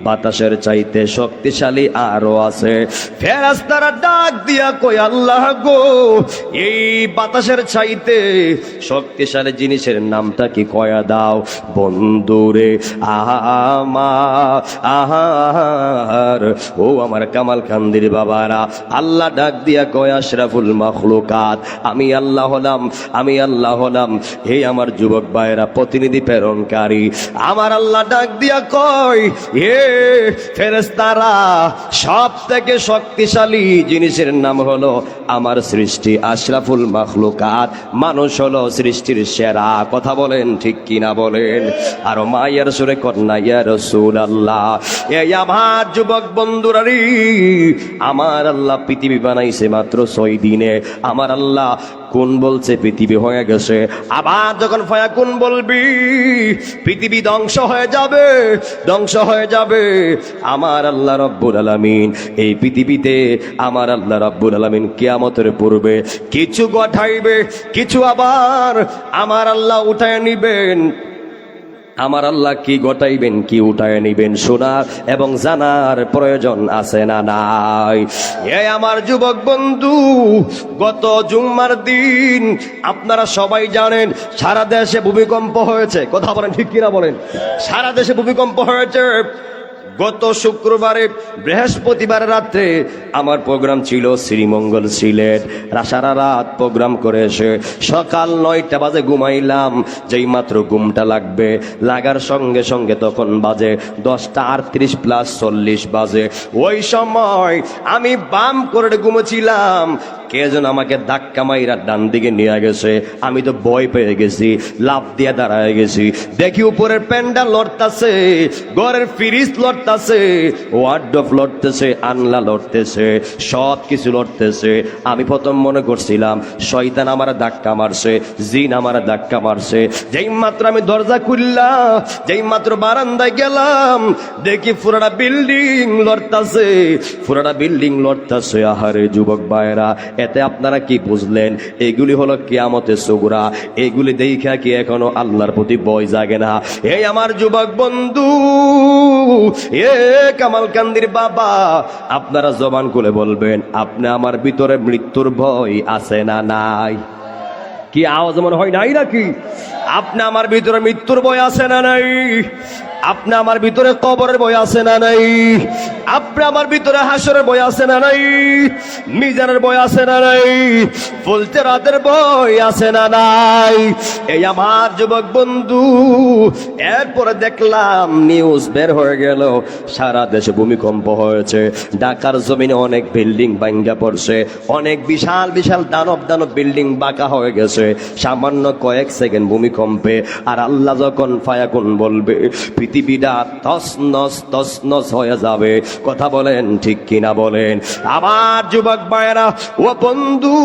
বাতাসের চাইতে শক্তিশালী আরো আছে। ফেরেশতারা ডাক দিয়া কই আল্লাহ গো, এই বাতাসের চাইতে শক্তিশালী জিনিসের নামটা কি কয়া দাও বন্ধুরে আহার। ও আমার কামাল কান্দির বাবারা, আল্লাহ ডাক দিয়া কয় আশরাফুল মাখলুকাত, আমি আল্লাহ হলাম, আমি আল্লাহ হলাম হে আমার যুবক ভাইরা প্রতিনিধি প্রেরণকারী। আমার আল্লাহ ডাক দিয়া কয় হে ফেরেশতারা, সব থেকে শক্তিশালী জিনিসের নাম হলো আমার সৃষ্টি আশরাফুল মাখলুকাত। মানুষ হলো সৃষ্টির সেরা। কথা বলেন ঠিক কিনা বলেন? আর মায়ের সুরে কন্যা ইয়া রাসূলুল্লাহ, এই আমার যুবক বন্ধুরা রে, আমার আল্লাহ পৃথিবী বানাইছে মাত্র 6 দিনে। আমার আল্লাহ কোন বলছে পৃথিবী হয়ে গেছে, আবার যখন ফায়াকুন বলবি পৃথিবী ধ্বংস হয়ে যাবে, ধ্বংস হয়ে যাবে। আমার আল্লাহ রব্বুল আলামিন এই পৃথিবীতে, আমার আল্লাহ রব্বুল আলামিন কিয়ামতের পূর্বে কিছু গঠাইবে, কিছু আবার আমার আল্লাহ উঠায় নিবেন। আমার আল্লাহ কি গটাইবেন, কি উঠায় নিবেন, শোনার এবং জানার প্রয়োজন আছে না নাই? এই আমার যুবক বন্ধু, গত জুম্মার দিন আপনারা সবাই জানেন সারা দেশে ভূমিকম্প হয়েছে। কথা বলেন ঠিক কিনা বলেন? সারা দেশে ভূমিকম্প হয়েছে। গত শুক্রবারে বৃহস্পতিবার রাত্রে আমার প্রোগ্রাম ছিল শ্রীমঙ্গল সিলেট। সারা রাত প্রোগ্রাম করে এসে সকাল 9টা বাজে ঘুমাইলাম। যেই মাত্র ঘুমটা লাগবে, লাগার সঙ্গে সঙ্গে তখন বাজে 10টা 38 + 40 বাজে। ওই সময় আমি বাম করে ঘুমেছিলাম। কে যেন আমাকে ধাক্কা মাইরা ডান দিকে নিয়ে গেছে। আমি তো ভয় পেয়ে গেছি, লাফ দিয়ে দাঁড়ায় গেছি। দেখি উপরের প্যান্ডাল লড়তাছে, ঘরের ফ্রিজ লড়তাছে, ওয়ার্ডরোব লড়তেছে, আনলা লড়তেছে, সব কিছু লড়তেছে। আমি প্রথম মনে করছিলাম শয়তান আমার ধাক্কা মারছে, জিন আমার ধাক্কা মারছে। যেই মাত্র আমি দরজা খুললাম, যেই মাত্র বারান্দায় গেলাম, দেখি পুরাটা বিল্ডিং লড়তাছে, পুরাটা বিল্ডিং লড়তাছে। আহারে যুবক ভাইরা, এতে আপনারা কি বুঝলেন? এগুলি হলো কিয়ামতের সুগরা। এগুলি দেখা কি এখনো আল্লাহর প্রতি ভয় জাগে না? এই আমার যুবক বন্ধু, এ কামালকান্দির বাবা, আপনারা জবান খুলে বলবেন, আপনি আমার ভিতরে মৃত্যুর ভয় আছে না নাই? কি আওয়াজ মনে হয় নাই নাকি? আপনি আমার ভিতরে মৃত্যুর ভয় আছে না নাই? আপনি আমার ভিতরে কবরের ভয় আছে না নাই? আপনি আমার ভিতরে হাসরের ভয় আছে না নাই? মিজানের ভয় আছে না নাই? বলতে রাতের ভয় আছে না নাই? এই আমার যুবক বন্ধু, এরপরে দেখলাম নিউজ বের হয়ে গেল, সারা দেশে ভূমিকম্প হয়েছে, ঢাকার জমিনে অনেক বিল্ডিং ভাঙ্গা পড়ছে, অনেক বিশাল বিশাল দানব দানব বিল্ডিং বাঁকা হয়ে গেছে সামান্য কয়েক সেকেন্ড ভূমিকম্পে। আর আল্লাহ যখন ফায়াকুন বলবে, পৃথিবীটা তছনছ তছনছ হয়ে যাবে। কথা বলেন ঠিক কিনা বলেন? আমার যুবক ভাইয়েরা ও বন্ধু,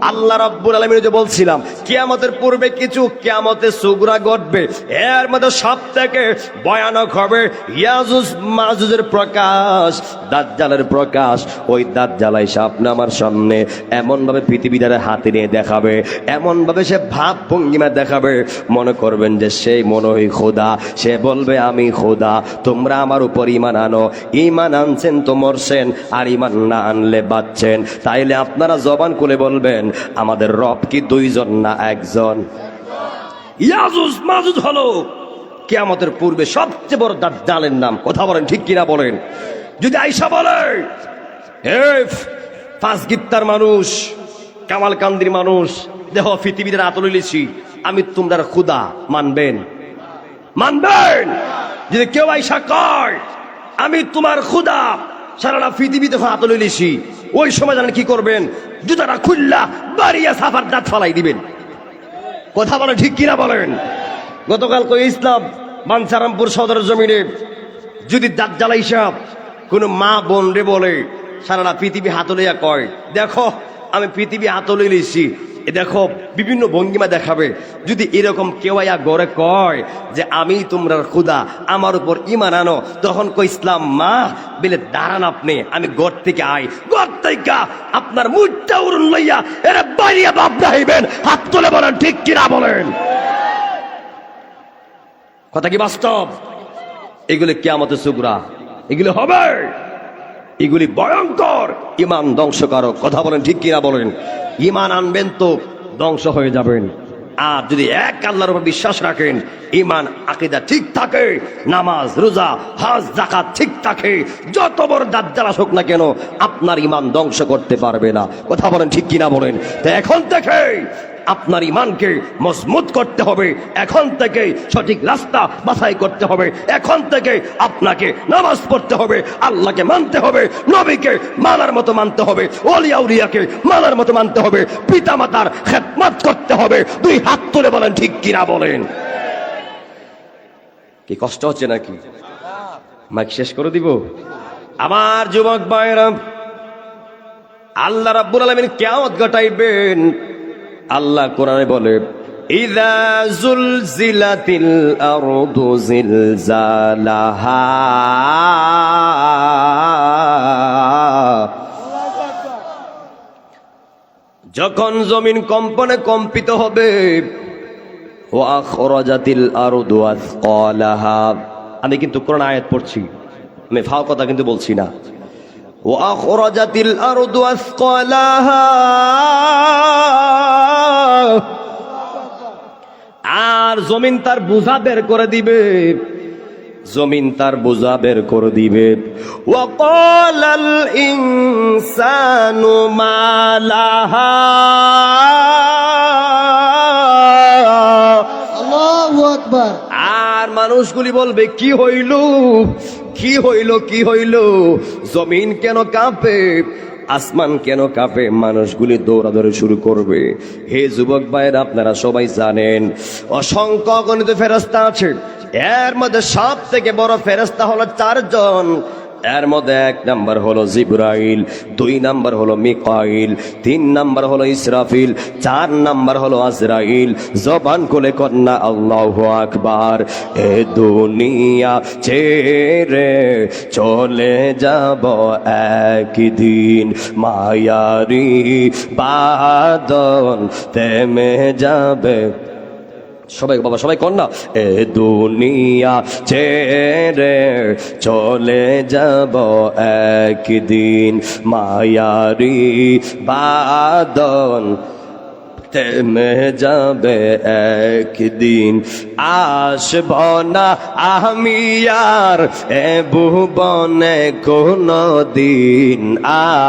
আল্লাহ রাব্বুল আলামিন যে বলছিলাম কিয়ামতের পূর্বে কিছু কিয়ামতের সুগরা ঘটবে, এর মধ্যে সবথেকে ভয়ানক হবে ইয়াজুজ মাজুজের প্রকাশ, দাজ্জালের প্রকাশ। ওই দাজ্জাল এসে আপনি আমার সামনে এমন ভাবে পৃথিবীটারে হাতে নিয়ে দেখাবে, এমন ভাবে সে ভাব ভঙ্গিমা দেখাবে, মনে করবেন যে সেই মনে হয় খোদা। সে বলবে, আমি খোদা, তোমরা আমার উপর ঈমান আনো। ঈমান আনছেন তো মরছেন, আর ঈমান না আনলে বাঁচছেন। তাইলে আপনারা জবান খুলে বলবেন, আমাদের রব কি দুইজন না একজন? ইয়াজুজ মাজুজ হলো কিয়ামতের পূর্বে সবচেয়ে বড় দাজ্জালের নাম। কথা বলেন ঠিক কিনা বলেন? যদি আয়েশা বলে, এই পাঁচ গিত্তার মানুষ, কামালকান্দির মানুষ, দেখো পৃথিবীতে আতলে লিছি, আমি তোমরা খুদা, মানবেন? মানবেন? যদি কেউ আয়েশা কয় আমি তোমার খুদা, সারাটা পৃথিবীতে আতলে লিছি, ওই সময় জানেন কি করবেন? জুতাটা খুললা বাড়িয়া সাফার দাঁত ফালাই দিবেন। কথা বলেন ঠিক কিনা বলেন? গতকাল কই ইসলাম বাঞ্ছারামপুর সদরের জমিনে যদি দাজ্জাল আইসা কোনো মা বোন রে বলে, সারাটা পৃথিবী হাতলিয়া কয়, দেখো আমি পৃথিবী হাতলে লিছি, এ দেখো বিভিন্ন ভঙ্গিমা দেখাবে। যদি এরকম কেউ আয়া গড়ে কয় যে আমি তোমরা খুদা, আমার উপর ঈমান আনো, তখন কই ইসলাম মা বেলে দাঁড়ান আপনি, আমি গড় থেকে আই, গড় থেকে আপনার মুখটা উড়ুন লইয়া এরা বাইরিয়া বাপ দাহিবেন। হাত তুলে বলেন ঠিক কিনা বলেন? কথা কি বাস্তব? এগুলি কিয়ামতের সুগরা, এগুলি হবে, এগুলি ভয়ঙ্কর, ঈমান ধ্বংসকারক। কথা বলেন ঠিক কিনা বলেন? ঈমান আনবেন তো ধ্বংস হয়ে যাবেন। আর যদি এক আল্লাহর উপর বিশ্বাস রাখেন, ঈমান আকীদা ঠিক থাকে, নামাজ রোজা হজ যাকাত ঠিক থাকে, যত বড় দাজ্জাল আসুক না কেন আপনার ঈমান ধ্বংস করতে পারবে না। কথা বলেন ঠিক কিনা বলেন? তো এখন থেকে আপনার ঈমানকে মজবুত করতে হবে, এখন থেকে সঠিক রাস্তা বাছাই করতে হবে, এখন থেকে আপনাকে নামাজ পড়তে হবে, আল্লাহকে মানতে হবে, নবীকে মানার মতো মানতে হবে, ওলিয়া উলিয়াকে মানার মতো মানতে হবে, পিতা মাতার খেদমত করতে হবে। দুই হাত তুলে বলেন ঠিক কিনা বলেন? কি কষ্ট হচ্ছে নাকি? মাইক শেষ করে দিব? আমার যুবক ভাইরা, আল্লাহ রাব্বুল আলামিন কিয়ামত ঘটাইবেন। আল্লাহ কোরআনে বলে, ইযা যুলজিলাতিল আরদু জিলজালাহা, যখন জমিন কম্পনে কম্পিত হবে, ওয়া আখরাজাতিল আরদু আসকালাহা। আমি কিন্তু কোরআন আয়াত পড়ছি, আমি ফাও কথা কিন্তু বলছি না। ওয়া আখরাজাতিল আরদু আসকালাহা, আর জমিন তার বোঝা বের করে দিবে, জমিন তার বোঝা বের করে দিবে। ওয়া ক্বালাল ইনসানু মা লাহা, আল্লাহু আকবার। আর মানুষগুলি বলবে, কি হইল, কি হইল, কি হইল, জমিন কেন কাঁপে? আসমান কেন কাঁপে, মানুষগুলি দৌড়াদৌড়ি শুরু করবে। হে যুবক ভাইয়েরা, আপনারা সবাই জানেন অসংখ্য অগণিত ফেরেশতা আছে, এর মধ্যে সব থেকে বড় ফেরেশতা হলো 4 জন। এর মধ্যে 1 নাম্বার হলো জিবরাইল, 2 নাম্বার হলো মিকাইল, 3 নাম্বার হলো ইসরাফিল, 4 নাম্বার হলো আজরাইল। জবান খুলে কন্যা আল্লাহু আকবার। এ দুনিয়া ছেড়ে চলে যাব একদিন, মায়ারি বাদন থেমে যাবে। সবাই বাবা, সবাই কন্যা। এ দুনিয়া ছেড়ে চলে যাব একদিন, মায়ারি বাদন থেমে যাবে একদিন। আসব না আমি আর এ ভুবনে কোনো দিন,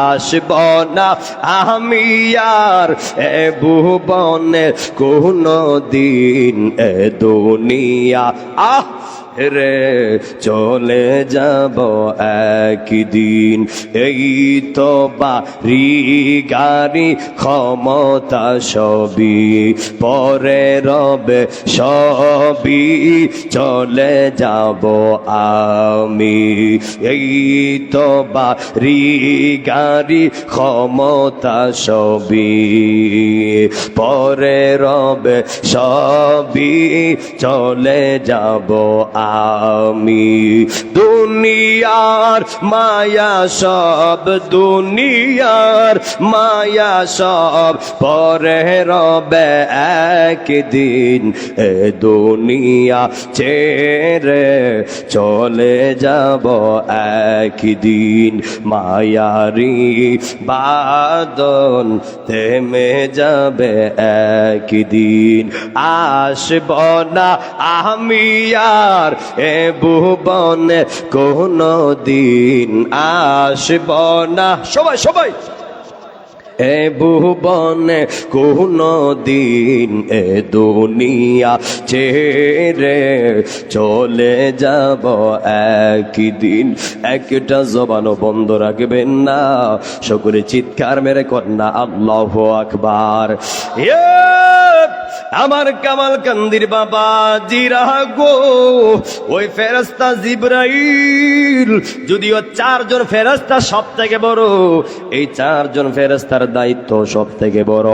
আসব না আমি আর এ ভুবনে কোনো দিন। এ দুনিয়া রে চলে যাব একদিন। এই তো বাড়ি গাড়ি ক্ষমতা সবই পরে রবে সবই, চলে যাব আমি। এই তো বাড়ি গাড়ি ক্ষমতা সবই পরে রবে সবই, চলে যাব আমি। দুনিয়ার মায়া সব, দুনিয়ার মায়া সব পরে রবে একদিন। এ দুনিয়া ছেড়ে চলে যাব একদিন, মায়ারি বাদন থেমে যাবে একদিন। আসব না আমি আর এ ভুবনে কোনো দিন, আসব না। সবাই সবাই এ ভুবনে কোনো দিন। এ দুনিয়া ছেড়ে চলে যাব একদিন। একটা জবানও বন্ধ রাখবেন না, সকলে চিৎকার মেরে কন্যা আল্লাহু আকবার। আমার কামাল কান্দির বাবা জিরা গো, ওই ফেরেশতা জিবরাইল, যদিও 4 জন ফেরেশতা সব থেকে বড়, এই 4 জন ফেরেশতার দায়িত্ব সব থেকে বড়।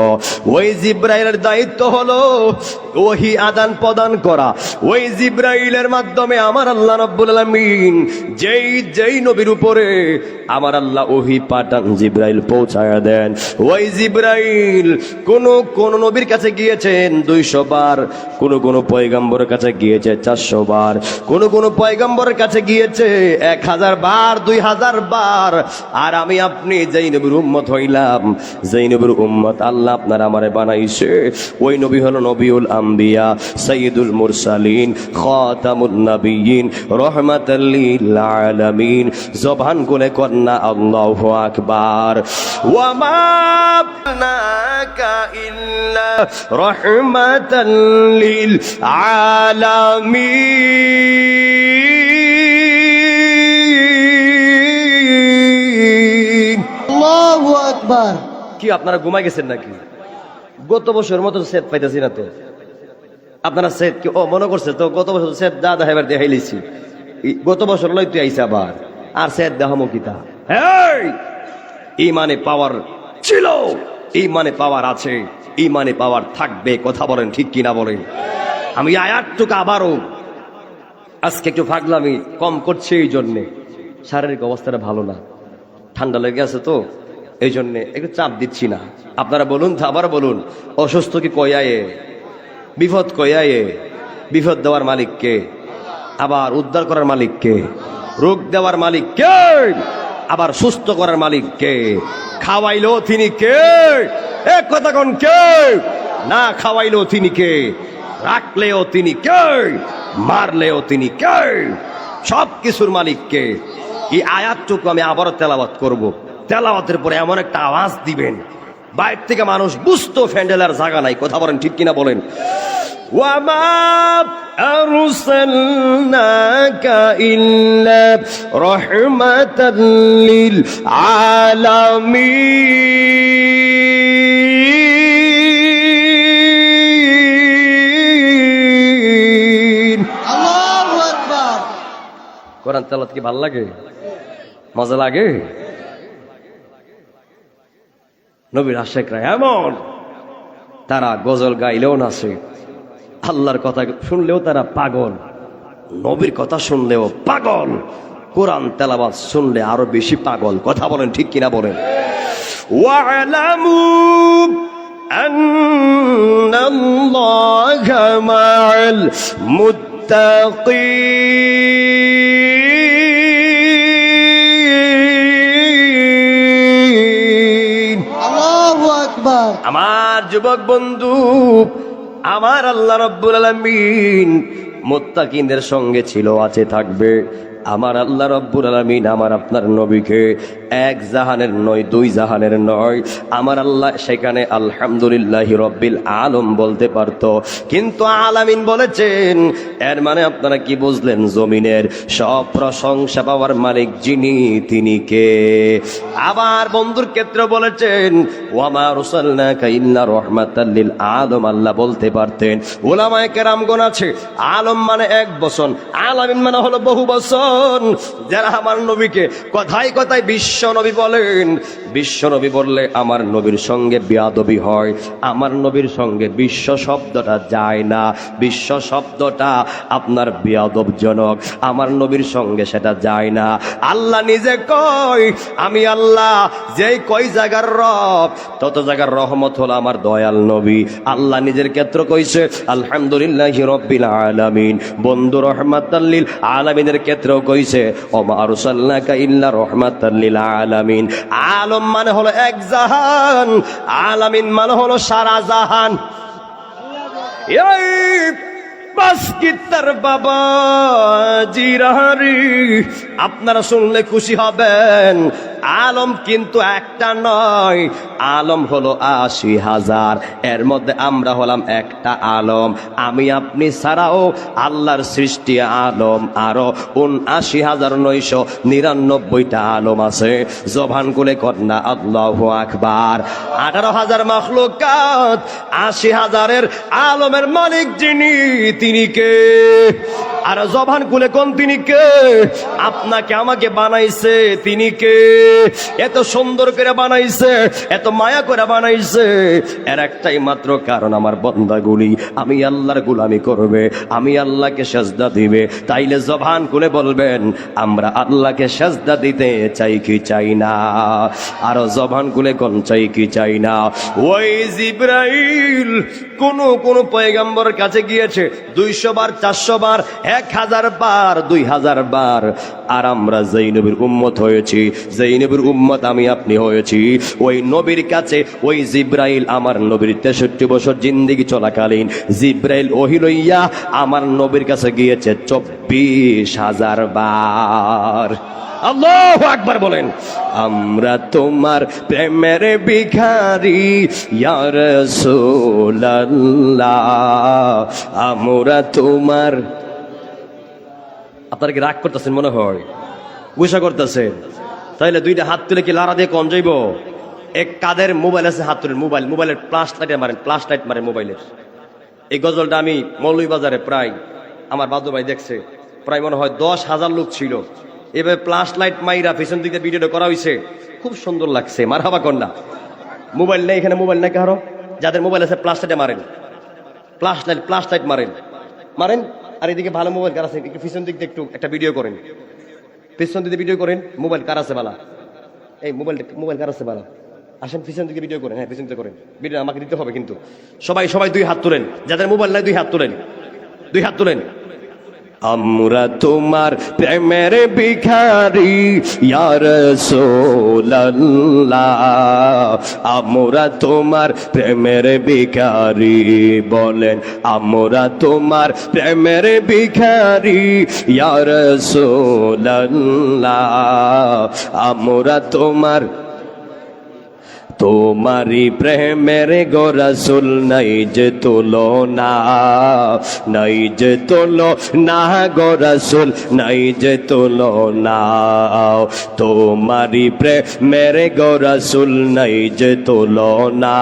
ওই জিবরাইলের দায়িত্ব হলো ওহী আদান প্রদান করা। ওই জিবরাইলের মাধ্যমে আমার আল্লাহ রাব্বুল আলামিন যেই নবীর উপরে আমার আল্লাহ ওহী পাঠান, জিবরাইল পৌঁছায়া দেন। ওই জিবরাইল কোন নবীর কাছে গিয়েছেন 200 বার, কোন পয়গম্বরের কাছে গিয়েছে 400 বার, কোন পয়গম্বরের কাছে গিয়েছে 1000 বার, 2000 বার। আর আমি আপনি যেই নবীর উম্মত হইলাম, যেই নবীর উম্মত আল্লাহ আপনার আমারে বানাইছে, ওই নবী হলো নবিউল আম্বিয়া, সাইয়্যিদুল মুরসালিন, খাতামুন নবিয়্যিন, রাহমাতাল লিল আলামিন। জবান খুলে কন্না আল্লাহু আকবার। ওয়া মা নাকা ইল্লা রাহমাতাল লিল আলামিন। আল্লাহু আকবার। কি আপনারা ঘুমাই গেছেন নাকি? গত বছর মতো সেট পাইতেছি না তো। আপনারা সেট কি মনে করছে তো? গত বছর সেট যা দেখাবার দেখাই লিছি, গত বছর লইতে আইসা আবার আর সেট দেখামো কিতা? ইমানে পাওয়ার ছিল, ইমানে পাওয়ার আছে, ইমানে পাওয়ার থাকবে। কথা বলেন ঠিক কিনা বলেন? আমি আয়াতটুকু আবারও আজকে একটু ফাগলামি কম করছি, এই জন্যে শারীরিক অবস্থাটা ভালো না, ঠান্ডা লেগে আছে তো, এই জন্যে একটু চাপ দিচ্ছি না। আপনারা বলুন, আবার বলুন, অসুস্থ কি কয়ায়ে? বিপদ কয়ায়ে? বিপদ দেওয়ার মালিক কে? আবার উদ্ধার করার মালিক কে? রোগ দেওয়ার মালিক কে? আবার সুস্থ করার মালিক কে? খাওয়াইলো তিনি কে? এক কথা কোন কে? না খাওয়াইলো তিনি কে? রাখলেও তিনি কে? মারলেও তিনি কে? সব কিছুর মালিক কে? এই আয়াতটুকু আমি আবারও তেলাওয়াত করব। তেলাওয়াতের পরে এমন একটা আওয়াজ দিবেন, বাইরে থেকে মানুষ বুঝতো ফ্যান্ডেলার জায়গা নাই। কথা বলেন ঠিক কিনা বলেন? ওয়ামা আরসালনাকা ইল্লা رحمة للعالمين আল্লাহু আকবার। কোরআন তেলাওয়াত কি ভালো লাগে? মজা লাগে? নবীর আশিকরা এমন, তারা গজল গাইলেও নাচে, আল্লাহর কথা শুনলেও তারা পাগল, নবীর কথা শুনলেও পাগল, কোরআন তেলাওয়াত শুনলে আরো বেশি পাগল। কথা বলেন ঠিক কিনা বলেন? ওয়ালামু আন্নাল্লাহা মা'আল মুত্তাকিন। আল্লাহু আকবার। আমার যুবক বন্ধু, আমার আল্লাহ রাব্বুল আলামিন মুত্তাকিনদের সঙ্গে ছিল, আছে, থাকবে। আমার আল্লাহ রাব্বুল আলামিন আমার আপনার নবীকে এক জাহানের নয়, দুই জাহানের নয়, আমার আল্লাহ সেখানে আলহামদুলিল্লাহি রব্বিল আলম বলতে পারত, কিন্তু আলামিন বলেছেন। এর মানে আপনারা কি বুঝলেন? জমিনের সব প্রশংসা পাওয়ার মালিক যিনি, তিনি কে? আবার বন্ধুর ক্ষেত্রে বলেছেন ওয়ামা আরসালনাকা ইল্লা রাহমাতাল লিল আলামিন। আল্লাহ বলতে পারতেন। উলামায়ে কেরামগণ আছে, আলম মানে এক বচন, আলামিন মানে হলো বহু বচন। যারা আমার নবীকে কথায় কথায় বিশ্ব নবী বলেন, বিশ্ব নবী বললে আমার নবীর সঙ্গে বেয়াদবি হয়, আমার নবীর সঙ্গে বিশ্ব শব্দটা যায় না, বিশ্ব শব্দটা আপনার বেয়াদবজনক, আমার নবীর সঙ্গে সেটা যায় না। আল্লাহ নিজে কয় আমি আল্লাহ, যেই কয় জায়গার রব তত জায়গার রহমত হলো আমার দয়াল নবী। আল্লাহ নিজের ক্ষেত্র কইছে আলহামদুলিল্লাহি রব্বিল আলামিন। বন্ধু রহমাতাল লিল আলামিনের ক্ষেত্র কইছে ওমা আরসালনাকা ইল্লা রাহমাতাল লিল আলামিন। আলম মানে হলো এক জাহান, আলামিন মানে হলো সারা জাহান। এই বাসকিতার বাবা জিরাহারি আপনারা শুনলে খুশি হবেন। আলম কিন্তু একটা নয়, আলম হলো ৮০,০০০। এর মধ্যে আমরা হলাম একটা আলম। আমি আপনি ছাড়াও আল্লাহর সৃষ্টি আলম আরো ৭৯,৯৯৯টা আলম আছে। জবান খুলে কন্যা আল্লাহু আকবার। ১৮,০০০ মাখলুকাত, ৮০,০০০-এর আলমের মালিক যিনি, তিনি কে? আর জবান খুলে কোন তিনি কে? আপনাকে আমাকে বানাইছে তিনি কে? এত সুন্দর করে বানাইছে, এত মায়া করে বানাইছে, এর একটাই মাত্র কারণ আমার বান্দাগুলি আমি আল্লাহর গোলামি করবে, আমি আল্লাহকে সেজদা দিবে। তাইলে জবান খুলে বলবেন আমরা আল্লাহকে সেজদা দিতে চাই কি চাই না? আর জবান খুলে কোন চাই কি চাই না? ওই জিবরাইল কোন পয়গম্বরের কাছে গিয়েছে ২০০ বার, ৪০০ বার, ১০০০ বার, ২০০০ বার। আর আমরা যেই নবীর উম্মত হয়েছি, যেই নবীর উম্মত আমি আপনি হয়েছি, ওই নবীর কাছে ওই জিবরাইল আমার নবীর ৬৩ বছর জিন্দেগি চলাকালীন জিবরাইল ওহী লইয়া আমার নবীর কাছে গিয়েছে ২৪,০০০ বার। আল্লাহু আকবার বলেন। আমরা তোমার প্রেমের ভিখারি ইয়া রাসূলুল্লাহ, আমরা তোমার। আপনারা কি রাগ করতেছেন? মনে হয় গুসা করতেছেন। তাইলে দুইটা হাত তুলে কি লারা দিয়ে কম যাইব? এক কাদের মোবাইল আছে, হাত তুলেন। মোবাইলের ফ্লাশ লাইটে মারেন, ফ্লাশ লাইট মারেন মোবাইলের। এই গজলটা আমি মৌলভীবাজারে প্রায় আমার বাদু ভাই দেখছে, প্রায় মনে হয় ১০,০০০ লোক ছিল। এভাবে ফ্লাশ লাইট মাইরা পিছন দিকে ভিডিওটা করা হয়েছে, খুব সুন্দর লাগছে। মারহাবা কন্যা। মোবাইল নেই এখানে, মোবাইল নাই কারো? যাদের মোবাইল আছে ফ্লাশ লাইটে মারেন, ফ্লাশ লাইট মারেন। আর এদিকে ভালো মোবাইল কার আছে একটু পিছন দিক দিয়ে একটু একটা ভিডিও করেন, পিছন দিকে ভিডিও করেন। মোবাইল কার আছে বালা? এই মোবাইল কার আছে বালা? আসেন পিছন দিকে ভিডিও করেন। হ্যাঁ, পিছন দিকে করেন ভিডিও, আমাকে দিতে হবে কিন্তু। সবাই ২ হাত তোলেন, যাদের মোবাইল নাই ২ হাত তোলেন, ২ হাত তোলেন। আমরা তোমার প্রেমের ভিখারি ইয়া রাসূলুল্লাহ, আমরা তোমার প্রেমের ভিখারি। বলেন আমরা তোমার প্রেমের ভিখারি ইয়া রাসূলুল্লাহ, আমরা তোমার তোমারি প্রেমের গো রাসূল নাই যে তুলনা, নাই যে তুলনা গো রাসূল নাই যে তুলনা। তোমারি প্রেমের গো রাসূল নাই যে তুলনা,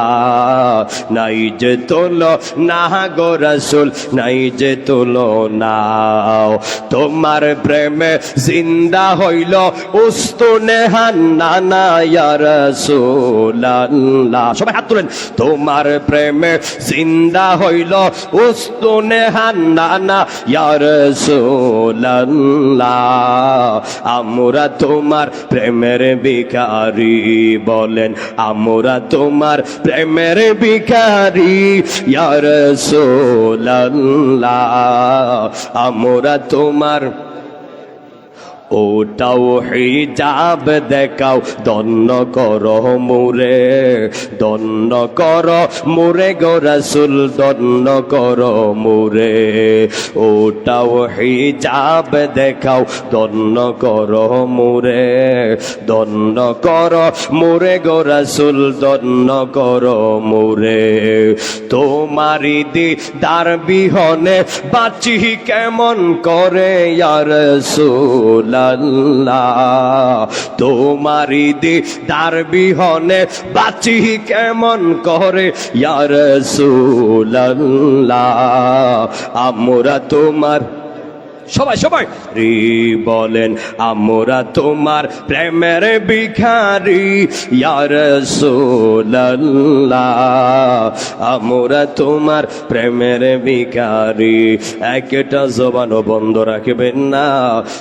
নাই যে তুলনা গো রাসূল নাই যে তুলনা। তোমার প্রেমে জিন্দা হইল উস্তুনে হান্নানা ইয়া রাসূলুল্লাহ। সবাই হাত তুলেন। তোমার প্রেমে জিন্দা হইল উস্তুনে হান্নানা ইয়া রাসূলুল্লাহ। আমরা তোমার প্রেমের ভিখারি, বলেন আমরা তোমার প্রেমের ভিখারি ইয়া রাসূলুল্লাহ। আমরা তোমার ওটাও হিজাব দেখাও, দন্ন করো মুরে, দন্ন করো মুরে গো রাসূল, দন্ন করো মুরে। ওটাও হিজাব দেখাও, দন্ন করো মুরে, দন্ন করো মুরে গো রাসূল, দন্ন করো মুরে। তোমারি দিদার বিহনে বাঁচি কেমন করে ইয়া রাসূল, তোমারি দিদার বিহনে বাঁচি কেমন করে ইয়া রাসূলুল্লাহ। আমরা তোমার সবাই সবাই রি বলেন আমরা তোমার প্রেমের ভিখারি ইয়া রাসূলুল্লাহ। আমরা তোমার প্রেমের ভিখারি। একটা জবানও বন্ধ রাখবেন না,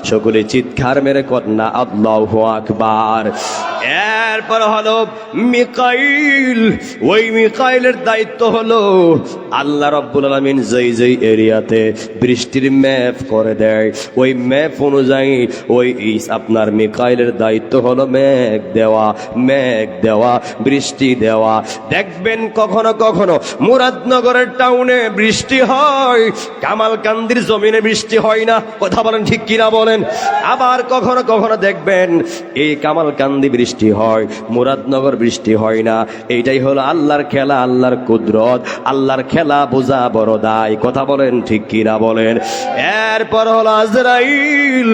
সকলে চিৎকার মেরে কন্যা আল্লাহু আকবার। এরপর হলো মিকাইল। ওই মিকাইলের দায়িত্ব হলো আল্লাহ রাব্বুল আলামিন যেই যেই এরিয়াতে বৃষ্টির ম্যাপ করে দেয়, ওই ম্যাপ অনুযায়ী ওই আপনার মিকাইলের দায়িত্ব হলো মেঘ দেওয়া, মেঘ দেওয়া, বৃষ্টি দেওয়া। দেখবেন কখনো কখনো মুরাদনগরের টাউনে বৃষ্টি হয়, কামালকান্দির জমিনে বৃষ্টি হয় না। কথা বলেন ঠিক কিনা বলেন। আবার কখনো কখনো দেখবেন এই কামালকান্দি বৃষ্টি হয়, মুরাদনগর বৃষ্টি হয় না। এইটাই হলো আল্লাহর খেলা, আল্লাহর কুদরত, আল্লাহর খেলা বোঝা বড় দায়। কথা বলেন ঠিক কিনা বলেন। এরপর হলো আজরাইল।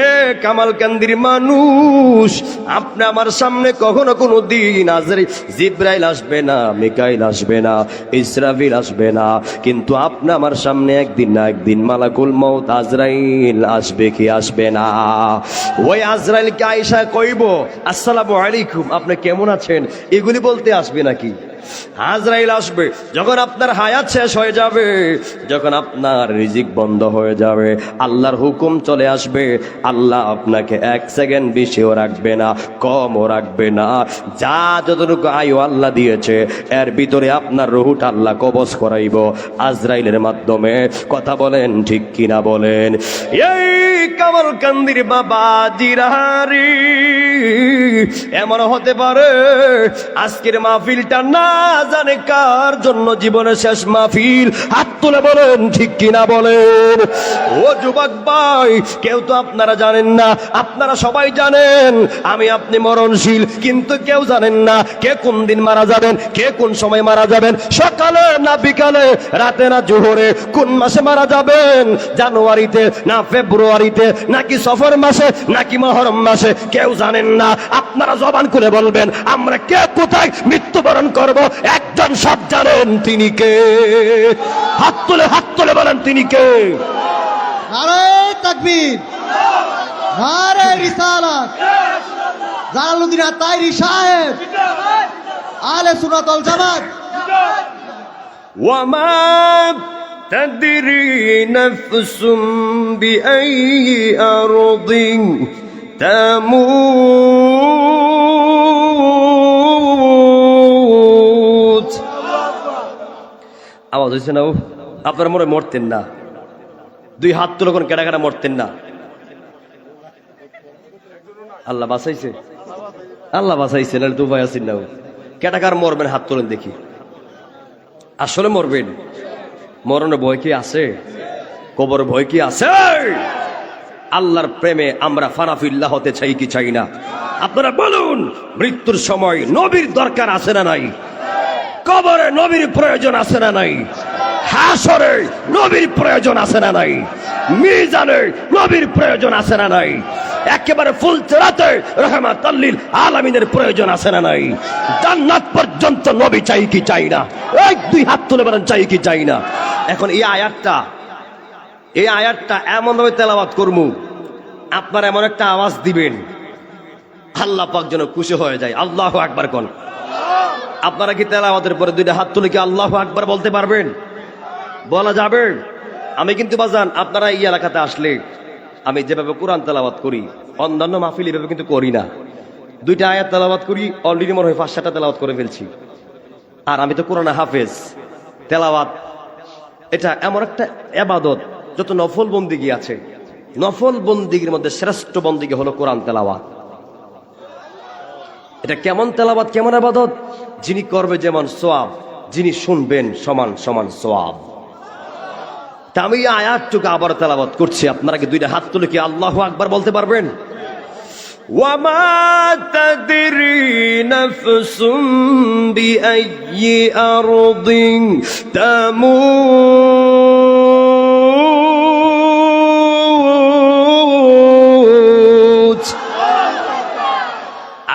এ কামালকান্দির মানুষ, আপনি আমার সামনে কখনো কোনো দিন জিব্রাইল আসবে না, মিকাইল আসবে না, ইসরাফিল আসবে না, কিন্তু আপনি আমার সামনে একদিন না একদিন মালাকুল মউত আজরাইল আসবে কি আসবে না? ওই আজরাইলকে আয়েশা কইব আসসালামু আলাইকুম, আপনি কেমন আছেন, এগুলি বলতে আসবে নাকি? আজরাইল আসবে যখন আপনার হায়াত শেষ হয়ে যাবে, যখন আপনার রিজিক বন্ধ হয়ে যাবে, আল্লাহর হুকুম চলে আসবে, আল্লাহ আপনাকে এক সেকেন্ড বেশিও রাখবে না, কমও রাখবে না। যা যতটুকু আয়ু আল্লাহ দিয়েছে এর ভিতরে আপনার রুহটা আল্লাহ কবজ করাইব আজরাইলের মাধ্যমে। কথা বলেন ঠিক কিনা বলেন। এই কামালকান্দির বাবা জিরাহারি, এমন হতে পারে আজকের মাহফিলটা না জানে কার জন্য জীবনের শেষ মাহফিল। হাত তুলে বলেন ঠিক কিনা বলেন। ও যুবক ভাই, কেউ তো আপনারা জানেন না, আপনারা সবাই জানেন আমি আপনি মরণশীল, কিন্তু কেউ জানেন না কে কোন দিন মারা যাবেন, কে কোন সময় মারা যাবেন, সকালে না বিকালে, রাতে না জোহরে, কোন মাসে মারা যাবেন, জানুয়ারিতে না ফেব্রুয়ারিতে, নাকি সফর মাসে, নাকি মহরম মাসে, কেউ জানেন না। আপনারা জবান করে বলবেন আমরা কে কোথায় মৃত্যুবরণ করব, একজন সব জানেন, তিনি কে? হাত তুলে বলেন তিনি কে? নারে তাকবীর, নারে রিসালাত, জালালউদ্দিন আত্তায়রি সাহেব, আহলে সুন্নাত ওয়াল জামাত। ওয়ামা তাদরি নাফসুম বিআইয়ি আরদিন তামুত। আওয়াজ হয়েছে না? আপনারা মনে মরতেন না? দুই হাত তুলে কোন কেডা কেডা মরতেন না? আল্লাহ বাঁচাইছে, আল্লাহ বাঁচাইছে, নাহলে তো ভয় আছেন না। কেডা কার মরবেন হাত তোলেন দেখি। আসলে মরবেন? মরণের ভয় কি আছে? কবর ভয় কি আছে? আল্লাহর প্রেমে আমরা ফানাফিল্লাহ হতে চাই কি চাই না? আপনারা বলুন, মৃত্যুর সময় নবীর দরকার আছে না নাই? কবরে নবীর প্রয়োজন আছে না নাই? হাসরে নবীর প্রয়োজন আছে না নাই? মিজানে নবীর প্রয়োজন আছে না নাই? একেবারে ফুলচরাতে রাহমাতাল লিল আলামিনের প্রয়োজন আছে না নাই? জান্নাত পর্যন্ত নবী চাই কি চাই না? এই দুই হাত তুলে বলেন, চাই কি চাই না? এখন এই আয়াতটা এমন ভাবে তেলাওয়াত করমু, আপনারা এমন একটা আওয়াজ দিবেন, আল্লাহ পাক যেন খুশি হয়ে যায়। আল্লাহু আকবার কোন। আপনারা কি তেলাওয়াতের পরে দুইটা হাত তুলে কি আল্লাহু আকবার বলতে পারবেন? বলা যাবে? আমি কিন্তু বাজান, আপনারা এই এলাকাতে আসলে আমি যেভাবে কোরআন তেলাওয়াত করি, অন্যান্য মাহফিল এভাবে কিন্তু করি না। দুইটা আয়াত তেলাওয়াত করি, অলরেডি মনে হয় 5-7টা তেলাওয়াত করে ফেলছি। আর আমি তো কোরআন হাফেজ। তেলাওয়াত এটা এমন একটা ইবাদত, যত নফল বন্দিগি আছে, নফল বন্দিগির মধ্যে শ্রেষ্ঠ বন্দিগি হলো কোরআন তেলাওয়াত। এটা কেমন তেলাওয়াত, কেমন ইবাদত? যিনি করবে যেমন সওয়াব, যিনি শুনবেন সমান সমান সওয়াব। তা আমি এই আয়াতটুকু আবার তেলাওয়াত করছি, আপনারা কি দুইটা হাত তুলে কি আল্লাহু আকবার বলতে পারবেন? ওয়ামা তাদরি নাফসুম বিআইয়ি আরদিন তামুত।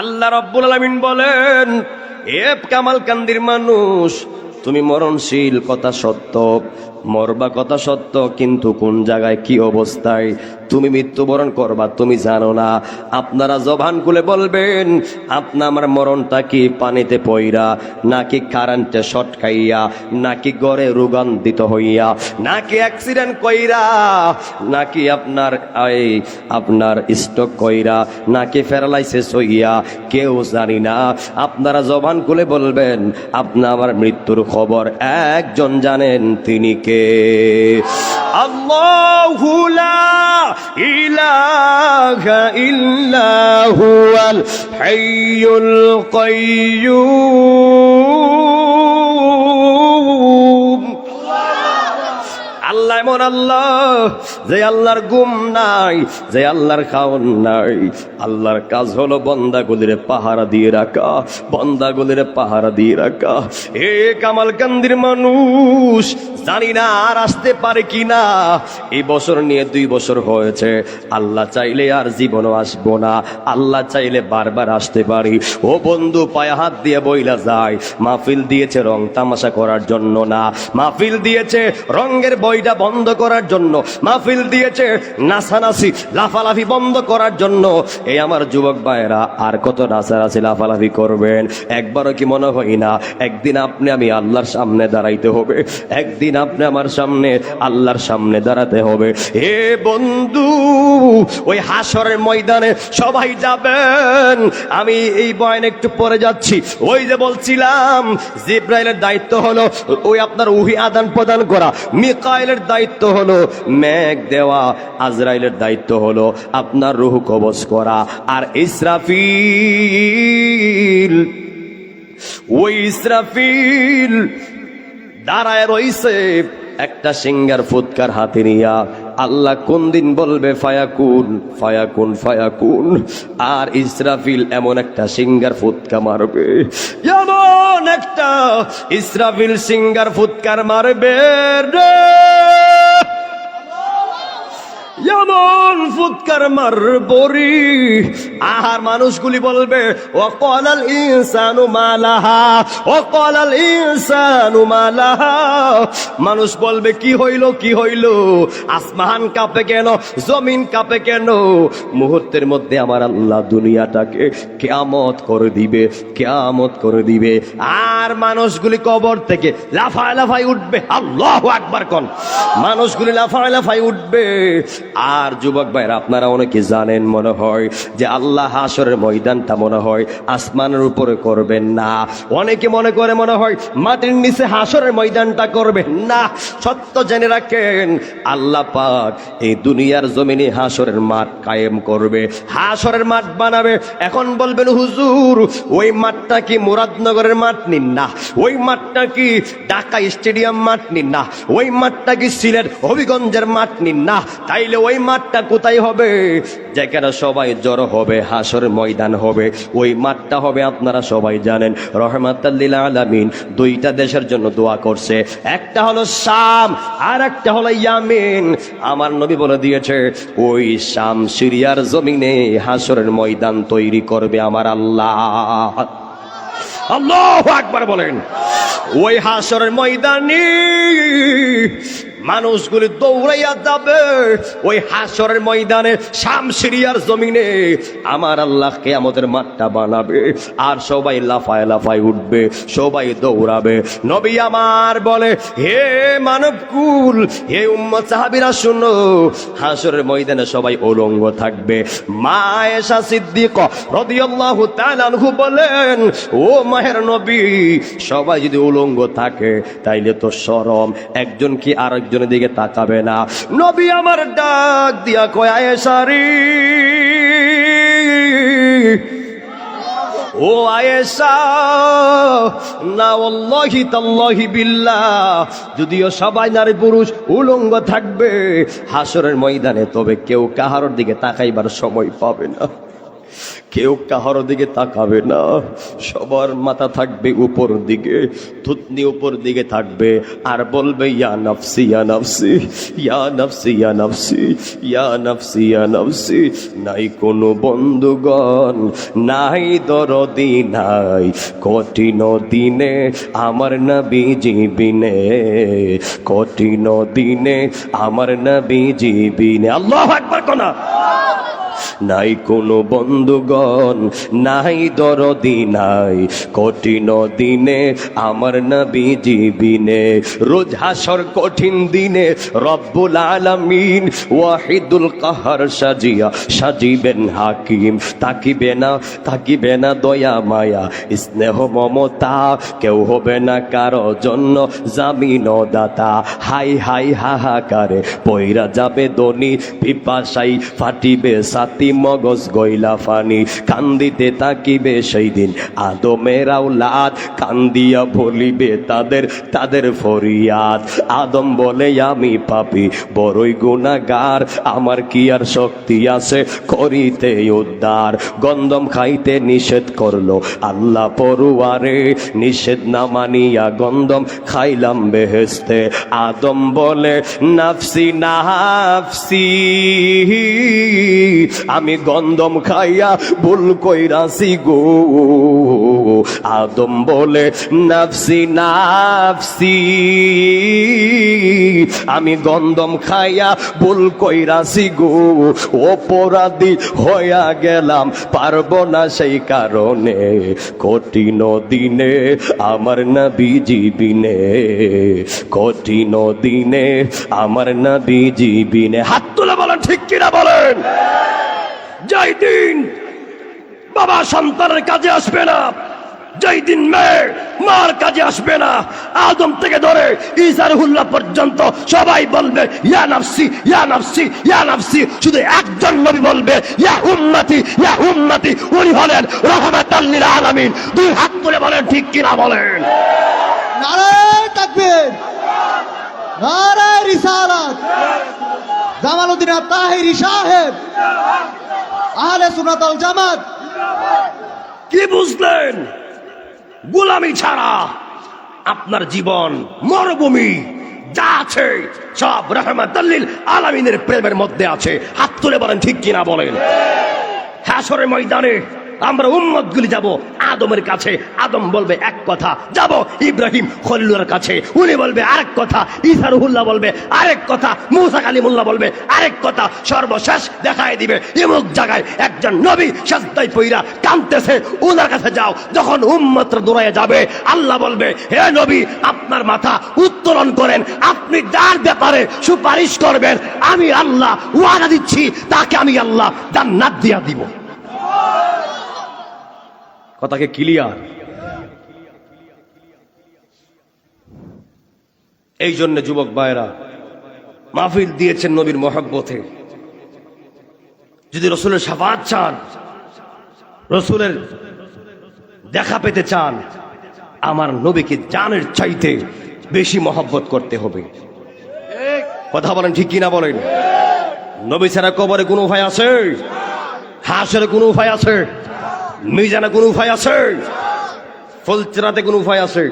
আল্লাহ রাব্বুল আলামিন বলেন, এ কামালকান্দির মানুষ, তুমি মরণশীল কথা সত্য, মরবা কথা সত্য, কিন্তু কোন জায়গায় কি অবস্থায় তুমি মৃত্যুবরণ করবা তুমি জানো না। আপনারা জবান খুলে বলবেন, আপনা আমার মরণটা কি পানিতে পইরা, নাকি কারেন্টে শর্ট খাইয়া, নাকি গড়ে রোগান্বিত হইয়া, নাকি অ্যাক্সিডেন্ট কইরা, নাকি আপনার স্ট্রোক কইরা, নাকি প্যারালাইসিস হইয়া, কেউ জানি না। আপনারা জবান খুলে বলবেন, আপনি আমার মৃত্যুর খবর একজন জানেন, তিনি কে? আল্লাহু লা ইলাহা ইল্লা হুয়াল হাইয়ুল কাইয়্যুম। আল্লাহ এমন আল্লাহ, যে আল্লাহর গুম নাই, যে আল্লাহর খাওন নাই। আল্লাহর কাজ হলো বন্দাগুলিরে পাহারা দিয়ে রাখা, বন্দাগুলিরে পাহারা দিয়ে রাখা। এ কামালকান্দির মানুষ, জানি না আর আসতে পারে কিনা। এই বছর নিয়ে 2 বছর হয়েছে। আল্লাহ চাইলে আর জীবনও আসবো না, আল্লাহ চাইলে বারবার আসতে পারি। ও বন্ধু, পায়ে হাত দিয়ে বইলা যায়, মাহফিল দিয়েছে রং তামাশা করার জন্য না, মাহফিল দিয়েছে রঙের বইটা বন্ধ করার জন্য, মাহফিল দিয়েছে নাচানাচি লাফালাফি বন্ধ করার জন্য। এই আমার যুবক ভাইয়েরা, আর কত নাচানাচি লাফালাফি করবেন? একবারও কি মনে হয় না একদিন আমি আল্লাহর সামনে দাঁড়াইতে হবে, একদিন আপনি আমার সামনে আল্লাহর সামনে দাঁড়াতে হবে। হে বন্ধু, ওই হাসরের ময়দানে সবাই যাবেন। আমি এই বয়ানে একটু পরে যাচ্ছি। ওই যে বলছিলাম, জিব্রাইলের দায়িত্ব হলো ওই আপনার ওহী আদান প্রদান করা, মিকাইলের দায়িত্ব হলো মেঘ দেওয়া, আজরাইলের দায়িত্ব হলো আপনার রূহ কবজ করা, আর ইসরাফিল দাঁড়ায় রইছে একটা সিঙ্গার ফুৎকার হাতে নিয়া। আল্লাহ কোন দিন বলবে ফায়াকুন ফায়াকুন ফায়াকুন, আর ইসরাফিল এমন একটা সিঙ্গার ফুৎকা মারবে, এমন একটা ইসরাফিল সিঙ্গার ফুৎকার মারবে রে, এমন ফুৎকার মারবরি। আর মানুষগুলি বলবে, ওয়াকালাল ইনসানু মালাহা, ওয়াকালাল ইনসানু মালাহা। মানুষ বলবে, কি হইল কি হইল, আসমান কাঁপে কেন, জমিন কাঁপে কেন? মুহূর্তের মধ্যে আমার আল্লাহ দুনিয়াটাকে কিয়ামত করে দিবে, কিয়ামত করে দিবে। আর মানুষগুলি কবর থেকে লাফায় লাফায় উঠবে। আল্লাহু আকবার কোন। মানুষগুলি লাফায় লাফায় উঠবে। আর যুবক ভাইরা, আপনারা অনেকে জানেন মনে হয় যে আল্লাহ হাসরের ময়দানটা মনে হয় আসমানের উপরে করবেন না। অনেকে মনে করে মনে হয় মাটির নিচে হাসরের ময়দানটা করবেন না। সত্য জেনে রাখেন, আল্লাহ পাক এই দুনিয়ার জমিনে হাসরের মাঠ কায়েম করবে, হাসরের মাঠ বানাবে। এখন বলবেন, হুজুর ওই মাঠটা কি মুরাদনগরের মাঠ নিন না, ওই মাঠটা কি ঢাকা স্টেডিয়াম মাঠ নিন না, ওই মাঠটা কি সিলেট হবিগঞ্জের মাঠ নিন না, তাইলে ওই মাঠটা কোথায় হবে? যেখানে সবাই জড়ো হবে, হাসর ময়দান হবে, ওই মাঠটা হবে আপনারা সবাই জানেন। রহমাতাল লিল আলামিন দুইটা দেশের জন্য দোয়া করছে, একটা হলো শাম আর একটা হলো ইয়ামিন। আমার নবী বলে দিয়েছে ওই শাম সিরিয়ার জমিনে হাসরের ময়দান তৈরি করবে আমার আল্লাহ। আল্লাহু আকবার বলেন। ওই হাসরের ময়দানে মানুষগুলি দৌড়াইয়া যাবে। ওই হাসরের ময়দানে শাম সিরিয়ার জমিনে আমার আল্লাহকে আমাদের মাঠটা বানাবে, আর সবাই লাফায় লাফায় উঠবে, সবাই দৌড়াবে। নবী আমার বলে, হে মানবকুল, হে উম্মত সাহাবীরা শুনো, হাসরের ময়দানে সবাই উলঙ্গ থাকবে। মা আয়েশা সিদ্দিকা রাদিয়াল্লাহু তাআলা আনহা বলেন, ও মাহের নবী, সবাই যদি উলঙ্গ থাকে তাইলে তো শরম, একজন কি আরেকজনের দিকে তাকাবে না। নবী আমার ডাক দিয়া কয়, আয়েশা রে, ও আয়েশা, না ওয়াল্লাহি তাল্লাহি বিল্লাহ, যদিও সবাই নারী পুরুষ উলঙ্গ থাকবে হাসরের ময়দানে, তবে কেউ কাহার দিকে তাকাইবার সময় পাবে না, কেউ কাহার দিকে তাকাবে না। সবার মাথা থাকবে উপর দিকে, থুতনি উপর দিকে থাকবে, আর বলবে ইয়া নফসি ইয়া নফসি ইয়া নফসি ইয়া নফসি ইয়া নফসি ইয়া নফসি। নাই কোনো বন্ধুগণ, নাই দরদি, নাই কঠিন দিনে আমার নবীজি বিনে, কঠিন দিনে আমার নবীজি বিনে। আল্লাহু আকবার কোনা। নাই কোনো বন্ধুগণ, নাই দরদি, নাই কঠিন দিনে আমার নবীজি বিনে। রোজ হাসর কঠিন দিনে রব্বুল আলামিন ওয়াহিদুল কাহার সাজিয়া সাজিবেন হাকিম। তাকিবে না দয়া মায়া স্নেহ মমতা, কেউ হবে না কারো জন্য জামিন দাতা। হাই হাই হাহাকারে পয়রা যাবে দনি, পিপাসাই ফাটিবে সাতি, মগজ গইলা ফানি, কান্দিতে তাকিবে সেই দিন আদমের আওলাদ, কান্দিয়া বলিবে তাদের ফরিয়াদ। আদম বলে আমি পাপী বড়ই গুনাহগার, আমার কি আর শক্তি আছে করিতে উদ্ধার। গন্ধম খাইতে নিষেধ করলো আল্লাহ পরুয়ারে, নিষেধ না মানিয়া গন্ধম খাইলাম বেহেশতে। আদম বলে নাফসি নাফসি, আমি গন্ধম খাইয়া ভুল কইরাছি গো। আদম বলে নাফসি নাফসি, আমি গন্ধম খাইয়া ভুল কইরাছি গো। অপরাধী হইয়া গেলাম, পারবো না সেই কারণে, কঠিন দিনে আমার নবীজি বিনে, কঠিন দিনে আমার নবীজি বিনে। হাত তুলে বলেন ঠিক কিনা বলেন। যেই দিন বাবা সন্তানের কাজে আসবে না, যেই দিন মেয়ে মার কাজে আসবে না, আদম থেকে ধরে ঈসা রুহুল্লাহ পর্যন্ত সবাই বলবে ইয়া নাফসি ইয়া নাফসি ইয়া নাফসি। শুধু একজন নবী বলবে ইয়া উম্মতি ইয়া উম্মতি, উনি হলেন রাহমাতাল লিল আলামিন। দুই হাত তুলে বলেন ঠিক কিনা বলেন। নারে তাকবীর, নারে রিসালাত। জামালউদ্দিন তাহেরি সাহেব, আহলে সুন্নাত ওয়াল জামাত। কি বুঝলেন? গোলামি ছাড়া আপনার জীবন মরুভূমি, যা আছে সব রাহমাতাল লিল আলামিনের প্রেমের মধ্যে আছে। হাত তুলে বলেন ঠিক কিনা বলেন। হাসরের ময়দানে আমরা উম্মতগুলি যাব আদমের কাছে, আদম বলবে এক কথা, যাব ইব্রাহিম খলিলুর কাছে, উনি বলবে আরেক কথা, ঈসা রুহুল্লাহ বলবে আরেক কথা, মুসা কালিমুল্লাহ বলবে আরেক কথা। সর্বশেষ দেখায় দিবে ইমুক জায়গায় একজন নবী সাজদায় পইরা কাঁদতেছে, ওনার কাছে যাও। যখন উম্মতরা দৌড়ায় যাবে, আল্লাহ বলবে হে নবী, আপনার মাথা উত্তোলন করেন, আপনি যার ব্যাপারে সুপারিশ করবেন আমি আল্লাহ ওয়াদা দিচ্ছি তাকে আমি আল্লাহ জান্নাত দিয়া দিব। কথাকে ক্লিয়ার? এই জন্য যুবক ভাইরা মাহফিল দিয়েছেন নবীর মহব্বতে। যদি রসুলের শাফাআত চান, রসুলের দেখা পেতে চান, আমার নবীকে জানের চাইতে বেশি মহব্বত করতে হবে। কথা বলেন ঠিক কিনা বলেন। নবী ছাড়া কবরে কোনো উপায় আছে? হাসরে কোনো উপায় আছে? মিজানে কোনো উপায় আছে? ফুলসিরাতে কোনো উপায় আছে?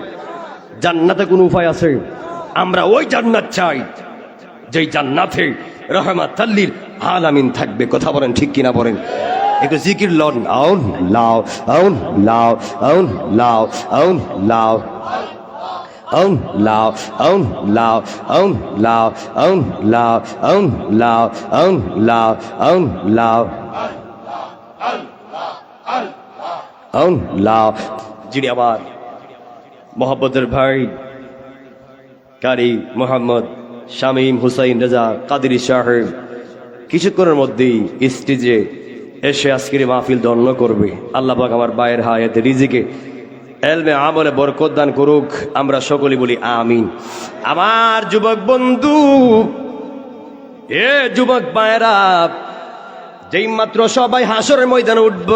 জান্নাতে কোনো উপায় আছে? আমরা ওই জান্নাত চাই যেই জান্নাতে রহমাতাল লিল আলামিন থাকবে। কথা বলেন ঠিক কিনা বলেন? একটু জিকির লন। আউন লাও আউন লাও আউন লাও আউন লাও আউন লাও আউন লাও আউন লাও আউন লাও আউন লাও আউন লাও আউন লাও আউন লাও। যিনি আমার মোহাম্মদের ভাই কারি মোহাম্মদ শামীম হুসাইন রাজা কাদেরী সাহেব কিছুক্ষণের মধ্যেই স্টেজে এসে আজকের মাহফিল ধন্য করবে। আল্লাহ পাক আমার ভাইয়ের হায়াতে রিজিকে এলমে আমলে বরকত দান করুক। আমরা সকলেই বলি আমিন। আমার যুবক বন্ধু, এ যুবক ভাইয়েরা, যেই মাত্র সবাই হাসরের ময়দানে উঠব,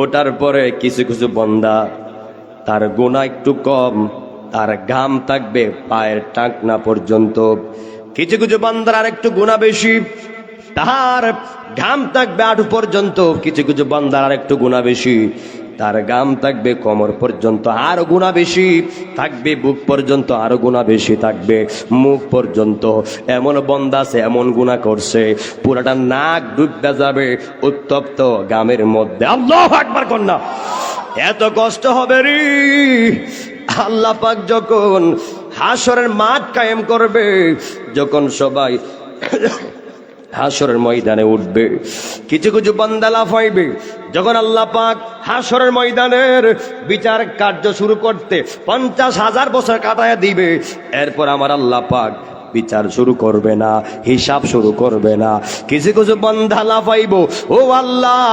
ওটার পরে কিছু কিছু বান্দা তার গুনাহ একটু কম, তার ঘাম থাকবে পায়ের টাকনা পর্যন্ত। কিছু কিছু বান্দার আর একটু গুনাহ বেশি, তার ঘাম থাকবে আঁটু পর্যন্ত। কিছু কিছু বান্দার আর একটু গুনাহ বেশি, তার ঘাম থাকবে কোমর পর্যন্ত, আরো গুনাহ বেশি থাকবে বুক পর্যন্ত, আরো গুনাহ বেশি থাকবে মুখ পর্যন্ত। এমন বান্দা আছে এমন গুনাহ করছে পুরাটা নাক ডুববে যাবে উত্তপ্ত ঘামের মধ্যে। আল্লাহু আকবার কন্যা, এত কষ্ট হবে রে। আল্লাহ পাক যখন হাসরের মাঠ কায়েম করবে, যখন সবাই হাসরের ময়দানে উঠবে, কিছু কিছু বান্দা লাফাইবে। যখন আল্লাহ পাক হাসরের ময়দানের বিচার কার্য শুরু করতে 50,000 বছর কাটায়া দিবে, এরপর আমার আল্লাহ পাক বিচার শুরু করবে না, হিসাব শুরু করবে না। কিছু কিছু বান্দা লাফাইব, ও আল্লাহ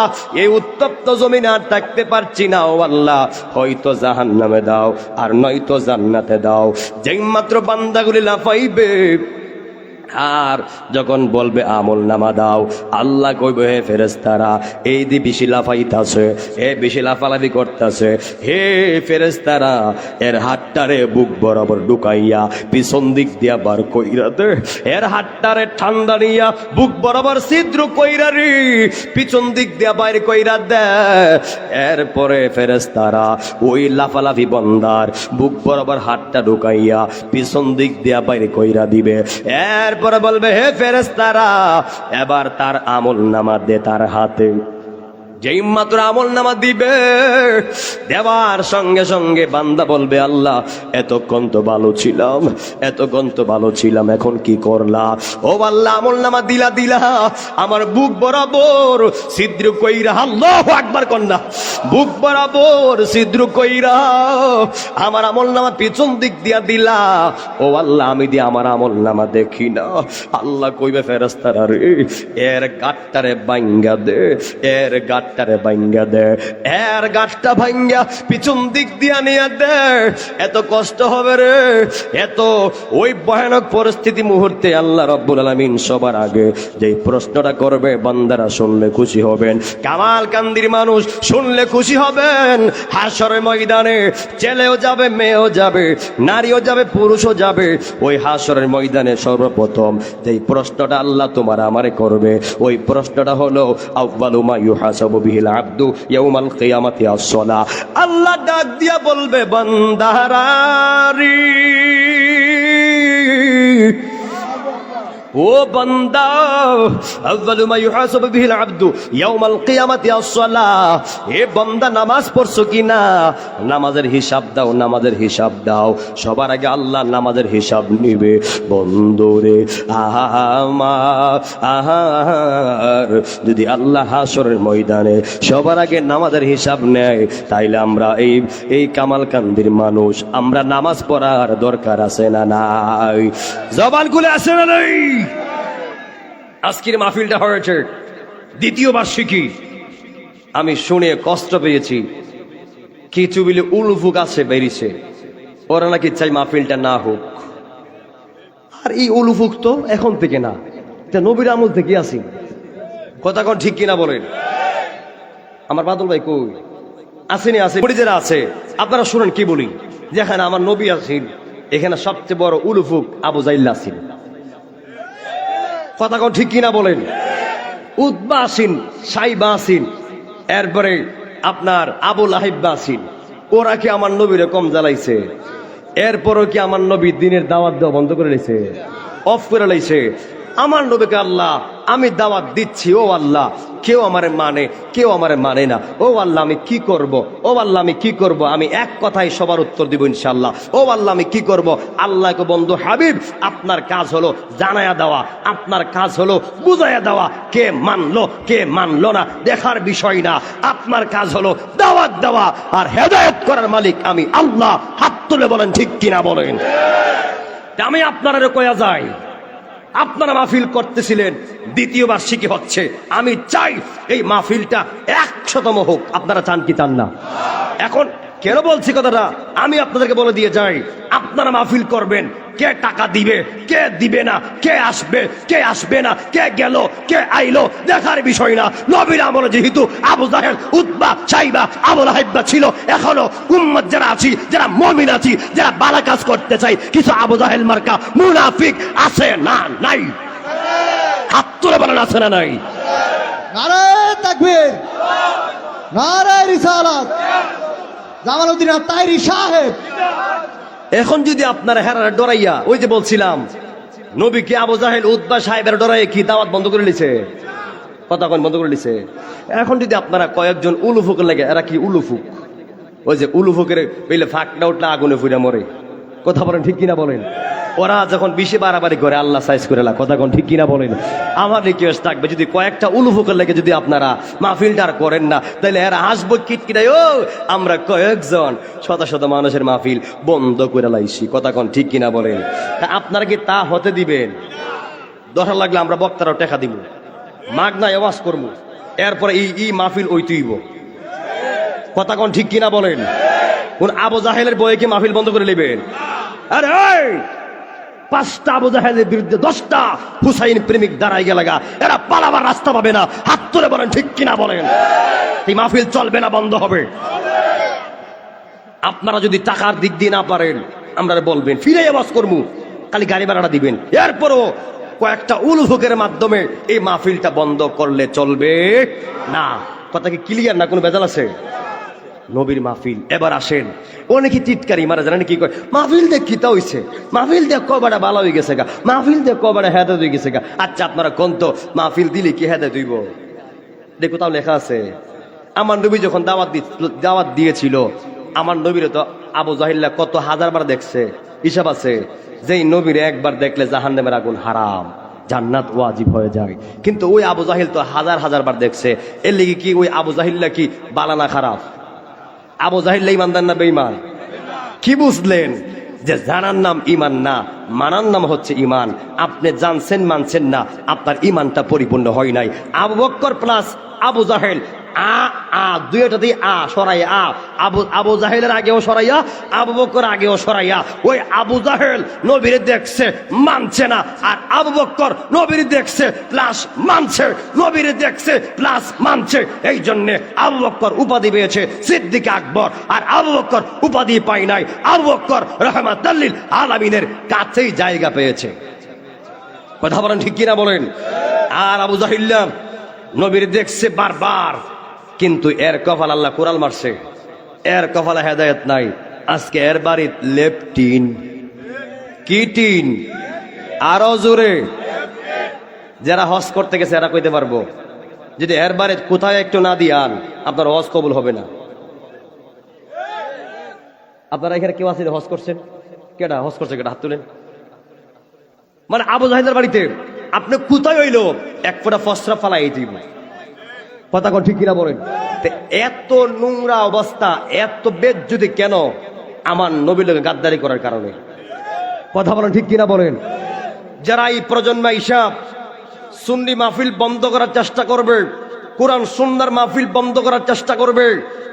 এই উত্তপ্ত জমিন আর থাকতে পারছি না, ও আল্লাহ হয়তো জাহান্নামে দাও আর নয়তো জান্নাতে দাও। যেই মাত্র বান্দাগুলি লাফাইবে আর যখন বলবে আমল নামা দাও, আল্লাহ কইবে হে ফেরেশতারা এই দি বেশি লাফাইতাছে, হে বেশি লাফালাফি করতেছে, হে ফেরেশতারা এর হাতটারে বুক বরাবর ঢুকাইয়া পিছন দিক দিয়া বার কইরা দে, এর হাতটারে ঠান্ডা নিয়া বুক বরাবর ছিদ্র কইরা রে পিছন দিক দিয়া বাইর কইরা দে। এরপরে ফেরেশতারা ওই লাফালাফি বান্দার বুক বরাবর হাতটা ঢুকাইয়া পিছন দিক দিয়া বাইর কইরা দিবে। এরপরে বলবে হে ফেরেশতারা এবার তার আমল নামা দে তার হাতে। যেই মাত্র আমল নামা দিবে, দেওয়ার সঙ্গে সঙ্গে বান্দা বলবে আল্লাহ এতক্ষণ তো ভালো ছিলাম, এতক্ষণ তো ভালো ছিলাম, এখন কি করলা? ও আল্লাহ আমল নামা দিলা আমার বুক বরাবর ছিদ্র কইরা, আল্লাহু আকবার কন্যা, বুক বরাবর ছিদ্র কইরা আমার আমল নামা পিছন দিক দিয়া দিলা। ও আল্লাহ আমি দিয়ে আমার আমল নামা দেখি না। আল্লাহ কইবে ফেরেশতারা রে এর গাটটারে ভাঙ্গা দে, এর গাটটারে ভাঙ্গা দে, এর গাটটা ভাঙ্গা পিছন দিক দিয়া নিয়ে দে। এত কষ্ট হবে রে, এত ওই ভয়ানক পরিস্থিতি মুহূর্তে আল্লাহ রাব্বুল আলামিন সবার আগে যেই প্রশ্নটা করবে বান্দারা শুনলে খুশি হবেন। কামাল কান্দির মানুষ শুনলে খুশি হবেন। হাসরের ময়দানে ছেলেও যাবে, মেয়েও যাবে, নারীও যাবে, পুরুষও যাবে। ওই হাসরের ময়দানে সর্বপ্রথম যেই প্রশ্নটা আল্লাহ তোমার আমারে করবে, ওই প্রশ্নটা হলো আউয়ালু মা ইউহাসাবু বিহিল আবদু ইয়াউমাল কিয়ামাতি আস-সালাহ। আল্লাহ ডাক দিয়া বলবে বান্দারারি, ও বান্দা আউয়ালু মা ইউহাসাবু বিহিল আবদু ইয়াউমাল কিয়ামাতি আস-সালাহ। এ বান্দা নামাজ পড়ছো কিনা? নামাজের হিসাব দাও, নামাজের হিসাব দাও। সবার আগে আল্লাহ নামাজের হিসাব নিবে। বন্ধুরে আহার যদি আল্লাহ হাসরের ময়দানে সবার আগে নামাজের হিসাব নেয়, তাইলে আমরা এই কামালকান্দির মানুষ আমরা নামাজ পড়ার দরকার আছে না নাই? জবান খুলে আছে না নাই? আজকের মাহফিলটা হয়েছে দ্বিতীয় বার্ষিকী। আমি শুনে কষ্ট পেয়েছি, কিছু বিলে উলুফুক আছে বেরিয়েছে, ওরা নাকি চাই মাহফিলটা না হোক। আর এই উলুফুক তো এখন থেকে না, এটা নবীর আমল থেকে আসি। কথা কোন ঠিক কিনা বলেন? আমার বাদল ভাই কই আসেনি? আছে যারা আছে আপনারা শুনেন কি বলি। যেখানে আমার নবী আছেন, এখানে সবচেয়ে বড় উলুফুক আবু জাইল আছেন। কথা কোন ঠিক কিনা বলেন? উতবা আসিন, সাইবা আসিন, এরপরে আপনার আবু লাহিব আসিন। ওরা কি আমার নবীরে কম জ্বালাইছে? এরপরও কি আমার নবী দিনের দাওয়াত দেওয়া বন্ধ করে লাইছে? অফ করে লাইছে? আমার নবীকে আল্লাহ আমি দাওয়াত দিচ্ছি, ও আল্লাহ কেউ আমারে মানে, কেউ আমারে মানে না, ও আল্লাহ আমি কি করব? ও আল্লাহ আমি কি করব? আমি এক কথায় সবার উত্তর দিব ইনশাআল্লাহ। ও আল্লাহ আমি কি করব? আল্লাহকে বন্ধু হাবিব আপনার কাজ হলো জানায়া দেওয়া, আপনার কাজ হলো বুঝাইয়া দেওয়া। কে মানলো কে মানলো না দেখার বিষয় না, আপনার কাজ হলো দাওয়াত দেওয়া আর হেদায়েত করার মালিক আমি আল্লাহ। হাত তুলে বলেন ঠিক কিনা বলেন? আমি আপনারা কয়া যাই, আপনারা মাহফিল করতেছিলেন, দ্বিতীয় বার্ষিকী হচ্ছে, আমি চাই এই মাহফিলটা 100তম হোক। আপনারা চান কি চান না? এখন কেন বলছি কথাটা, আমি আপনাদেরকে বলে দিয়ে যাই, আপনারা মাহফিল করবেন, কে টাকা দিবে কে দিবে না, কে আসবে কে আসবে না, কে গেল কে আইলো দেখার বিষয় না। নবীর আমলে যেহেতু আবু জাহেল, উতবা, সাইবা, আবু লাহাব ছিল, এখনো উম্মত যারা আছি, যারা মুমিন আছি, যারা ভালো কাজ করতে চাই, কিছু আবু জাহেল মার্কা মুনাফিক আছে না নাই? হাত তুলে বলেন আছে না নাই? নারায়ে তাকবীর, নারায়ে রিসালাত, জামালউদ্দিন আত-তাহেরি সাহেব। এখন যদি আপনারা হেরার ডরাইয়া, ওই যে বলছিলাম নবীকে আবু জাহেল, উতবা, সাহেবের ডরাইয়া কি দাওয়াত বন্ধ করে লিছে? কথা কোন বন্ধ করে লিছে? এখন যদি আপনারা কয়েকজন উলুফুক লাগে, এরা কি উলুফুক? ওই যে উলুফুকের পেলে ফাঁকটা উঠলে আগুনে ফুরে মরে। কথা বলেন ঠিক কিনা বলেন? ওরা যখন বেশি বাড়াবাড়ি করে আল্লাহ সাইজ করে লা। কথা কোন ঠিক কিনা বলেন? আমার রিকোয়েস্ট থাকবে, যদি কয়েকটা উলুফুকের লেগে যদি আপনারা মাহফিলটার করেন না, তাহলে এরা আসবো কিটকিটাই, ও আমরা কয়েকজন শত শত মানুষের মাহফিল বন্ধ করে লাইছি। কথা কোন ঠিক কিনা বলেন? তা আপনারা কি তা হতে দিবেন? দরকার লাগলে আমরা বক্তারাও টেকা দিব, মাগনায় আওয়াজ করবো, এরপরে এই মাহফিল ওই তুইব। কথা কোন ঠিক কিনা বলেন? কোন আবু জাহেলের বয়ে কি মাহফিল বন্ধ করে নেবেন? আরে 5টা আবু জাহেলের বিরুদ্ধে 10টা হুসাইন প্রেমিক দাঁড়াই গেলাগা, এরা পালাবার রাস্তা পাবে না। হাত তুলে বলেন ঠিক কিনা বলেন? এই মাহফিল চলবে না, বন্ধ হবে। আপনারা যদি টাকার দিক দিয়ে না পারেন, আমরা বলবেন, ফিরে আওয়াজ করবো, খালি গাড়ি ভাড়াটা দিবেন। এরপরও কয়েকটা উলুফুকের মাধ্যমে এই মাহফিলটা বন্ধ করলে চলবে না। কথা কি ক্লিয়ার না? কোনো ভেজাল আছে? নবীর মাহফিল। এবার আসেন, অনেকে টিটকারি মারা জানেন কি কয়, মাহফিল দেখ কিতা হইছে, মাহফিল দেখ কবাটা ভালো হয়ে গেছে গা, মাহফিল দেখ কবাটা হেদায়েত হয়ে গেছে গা। আচ্ছা আপনারা কোন তো মাহফিল দিলে কি হেদায়েত হইব? দেখো তাও লেখা আছে, আমার নবী যখন দাওয়াত দিয়েছিল, আমার নবীরে তো আবু জাহিল্লা কত হাজারবার দেখছে, হিসাব আছে। যেই নবীরে একবার দেখলে জাহান্নামের আগুন হারাম, জান্নাত ওয়াজিব হয়ে যায়। কিন্তু ওই আবু জাহিল তো হাজার হাজার বার দেখছে। এর লিগে কি ওই আবু জাহিল্লা কি বালানা খারাপ? আবু জাহিল্লা ইমানদার না বেঈমান? কি বুঝলেন? যে জানার নাম ইমান না, মানার নাম হচ্ছে ইমান। আপনি জানছেন মানছেন না, আপনার ইমানটা পরিপূর্ণ হয় নাই। আবু বকর প্লাস আবু জাহেল, দুইটা দিয়ে সরাইয়া, আবু জাহেলের আগেও সরাইয়া, আবু বকর আগেও সরাইয়া। ওই আবু জাহেল নবীরে দেখছে মানছে না, আর আবু বকর নবীরে দেখছে প্লাস মানছে, নবীরে দেখছে প্লাস মানছে। এই জন্যে আবু বকর উপাধি পেয়েছে সিদ্দিক আকবর, আর আবু বকর উপাধি পাই নাই। আবু বকর রাহমাতুল লিল আলামিনের কাছেই জায়গা পেয়েছে। কথা বলেন ঠিক কিনা বলেন? আর আবু জাহিল্লা নবীর দেখছে বারবার, কিন্তু এর কপাল আল্লাহ কোরাল মারছে, এর কপালে হেদায়েত নাই। আজকে এর বাড়ির লেপটিন কি টিন, আরো জোরে। যারা হজ করতে গেছে এরা কইতে পারবো, যদি এর বাড়ি কোথায় একটু না দিয়ান, আপনার হজ কবুল হবে না। আপনারা এখানে কেউ আছে হজ করছেন? কেডা হজ করছে? কেডা হাত তুলেন। মানে আবু জাহিদের বাড়িতে আপনি কোথায় হইলো এক ফোঁটা ফসরা ফালাই দিব। কথা কোন ঠিক কিনা বলেন? এত নোংরা অবস্থা, এত বেজ্জতি কেন? আমার নবীর লোকে গাদ্দারি করার কারণে। কথা বলেন ঠিক কিনা বলেন? যারা এই প্রজন্ম হিসাব সুন্নি মাহফিল বন্ধ করার চেষ্টা করবে, কোরআন সুন্নাহর মাহফিল বন্ধ করার চেষ্টা করবে,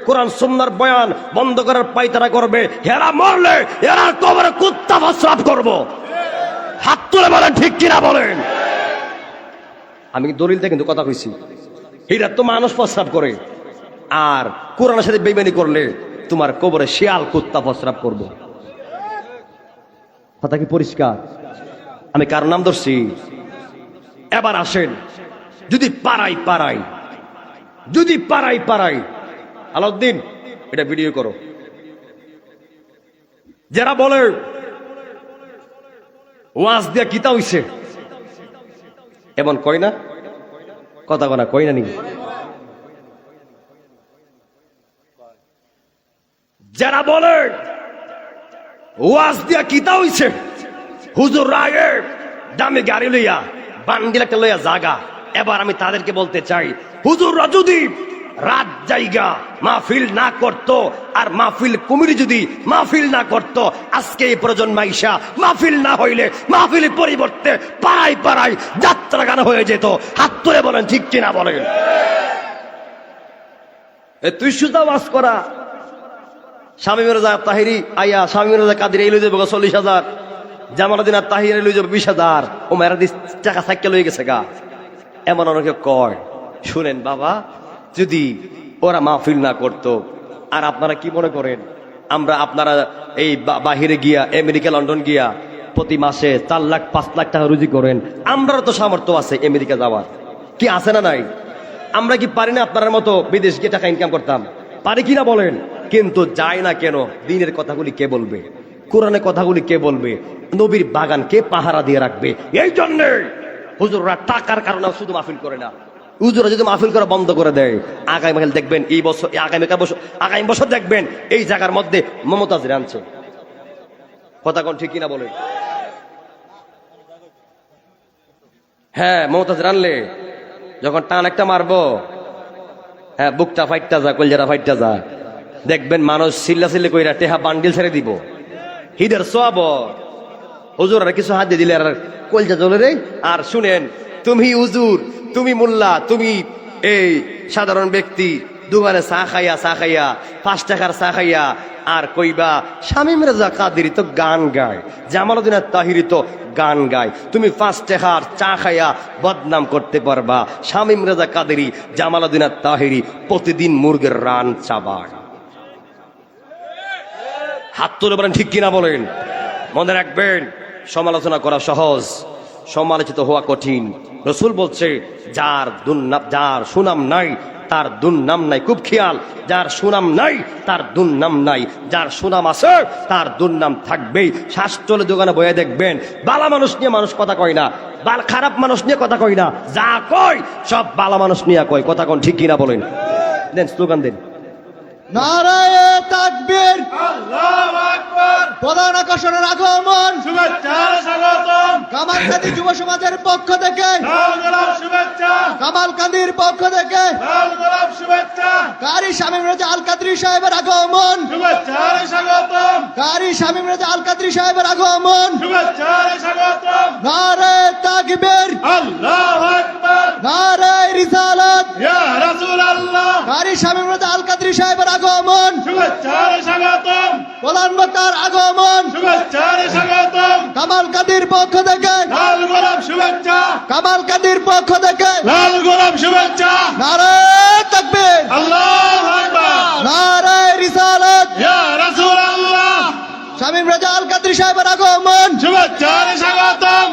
কোরআন সুন্নাহর বয়ান বন্ধ করার পায়তারা করবে, এরা মরলে এরা কবরে কুত্তা প্রস্রাব করব। হাত তুলে বলেন ঠিক কিনা বলেন? আমি দলিলটা কিন্তু কথা কইছি, এরা তো মানুষ প্রস্রাব করে, আর কোরআনের সাথে বেইমানি করলে তোমার কবরে শিয়াল কুত্তা প্রস্রাব করব। কথা কি পরিষ্কার? আমি কার নাম ধরছি? এবার আসেন, যদি পাড়াই আলাউদ্দিন এটা ভিডিও করো, যারা বলে ওয়াজ দিয়া কিতা হইছে, এমন কই না, কথা কনা কই না নি, যারা বলে ওয়াজ দিয়া কিতা হইছে, হুজুর রাগে দামি গাড়ি লইয়া বান্ডিল একটা লইয়া জাগা, এবার আমি তাদেরকে বলতে চাই, হুজুররা যদি রাত জায়গা মাহফিল না করত, আর মাহফিল কুমির যদি মাহফিল না করত, আজকে এই প্রজন্ম আইসা মাহফিল না হইলে মাহফিলের পরিবর্তে পাড়ায় যাত্রা গান হয়ে যেত। হাত তুলে বলেন ঠিক কিনা বলেন। তুই সুদা ওয়াজ করা, স্বামী মির্জা তাহিরি আইয়া স্বামী মির্জা কাদের এই লই যাবো 40,000, জামালউদ্দিন আর তাহির লই যাবো 20,000, ও মেরা দিস টাকা সাইকেল লই গেছে গা, এমন অনেকে কয়। শুনেন বাবা, যদি ওরা মাহফিল না করতো, আর আপনারা কি মনে করেন আপনারা এই বাহিরে গিয়া আমেরিকা লন্ডন গিয়া প্রতি মাসে 4 লাখ 5 লাখ টাকা রুজি করেন, আমরাও তো সামর্থ্য আছে আমেরিকা যাওয়ার, কি আছে না নাই? আমরা কি পারি না আপনার মতো বিদেশ গিয়ে টাকা ইনকাম করতাম? পারি কিনা বলেন? কিন্তু যায় না কেন? দিনের কথাগুলি কে বলবে? কোরআনের কথাগুলি কে বলবে? নবীর বাগান কে পাহারা দিয়ে রাখবে? এই জন্যে হুজুররা টাকার কারণে শুধু মাহফিল করে না, হুজুরা যদি মাহফিল করা বন্ধ করে দেয়, আগামী দেখবেন এই বছর আগামী বছর দেখবেন এই জায়গার মধ্যে মমতাজ আনছে। কথা কোন ঠিক কিনা বলেন? হ্যাঁ, মমতাজ আনলে যখন টান একটা মারবো, হ্যাঁ বুকটা ফাইটটা যা, কলজাটা ফাইটটা যা, দেখবেন মানুষ চিল্লাচিল্লি কইরা টেহা বান্ডিল ছেড়ে দিব। হিদের সব হুজুর আর কিছু হাত দিয়ে দিলে আর কলজা জ্বলে রে। আর শুনেন, তুমি হুজুর, তুমি মোল্লা, তুমি এই সাধারণ ব্যক্তি, দোকানে চা খাইয়া 5 টাকার চা খাইয়া আর কইবা স্বামী মির্জা কাদেরী তো গান গায়, জামালউদ্দিন তাহিরি তো গান গায়। তুমি 5 টাকার চা খাইয়া বদনাম করতে পারবা, স্বামী মির্জা কাদেরী জামালউদ্দিন তাহিরি প্রতিদিন মুরগের রান চাবায়। হাত তুলে বলেন ঠিক কিনা বলেন। মনে রাখবেন, সমালোচনা করা সহজ, সমালোচিত হওয়া কঠিন। রসুল বলছে, যার সুনাম নাই তার দুর্নাম নাই। খুব খেয়াল, যার সুনাম নাই তার দুর্নাম নাই, যার সুনাম আছে তার দুর্নাম থাকবেই। শ্বাস চলে দোকানে বয়ে দেখবেন, বালা মানুষ নিয়ে মানুষ কথা কয় না, খারাপ মানুষ নিয়ে কথা কয় না, যা কয় সব বালা মানুষ নিয়ে কয়। কথা কোন ঠিক কিনা বলেন? দেন স্লোগান দেন। নারায়ে তাকবীর, আল্লাহু আকবার, প্রধান আকর্ষণের আগমন, শুভেচ্ছা স্বাগতম, কামালকান্দি যুব সমাজের পক্ষ থেকে, লাল গোলাপ শুভেচ্ছা, কামালকান্দির পক্ষ থেকে লাল গোলাপ শুভেচ্ছা, কারি শামীম রেজা আল কাদরি সাহেবের আগমন, শুভেচ্ছা স্বাগতম, কারি শামীম রেজা আল কাদরি সাহেবের আগমন। শুভেচ্ছা স্বাগতম, নারায়ে তাকবীর, আল্লাহু আকবার, নারায়ে রিসালাত, ইয়া রাসূলুল্লাহ, কারি শামীম রেজা আল কাদরি সাহেবের আগমন, শুভেচ্ছা স্বাগতম, প্রধান বক্তার আগমন, শুভেচ্ছা স্বাগতম, কামালকান্দির পক্ষ থেকে, লাল গোলাপ শুভেচ্ছা, কামালকান্দির পক্ষ থেকে লাল গোলাপ শুভেচ্ছা, নারায়ে তাকবীর, আল্লাহু আকবার, নারায়ে রিসালাত, ইয়া রাসূলুল্লাহ, শামীম রেজা আল কাদরি সাহেবের আগমন। শুভেচ্ছা স্বাগতম।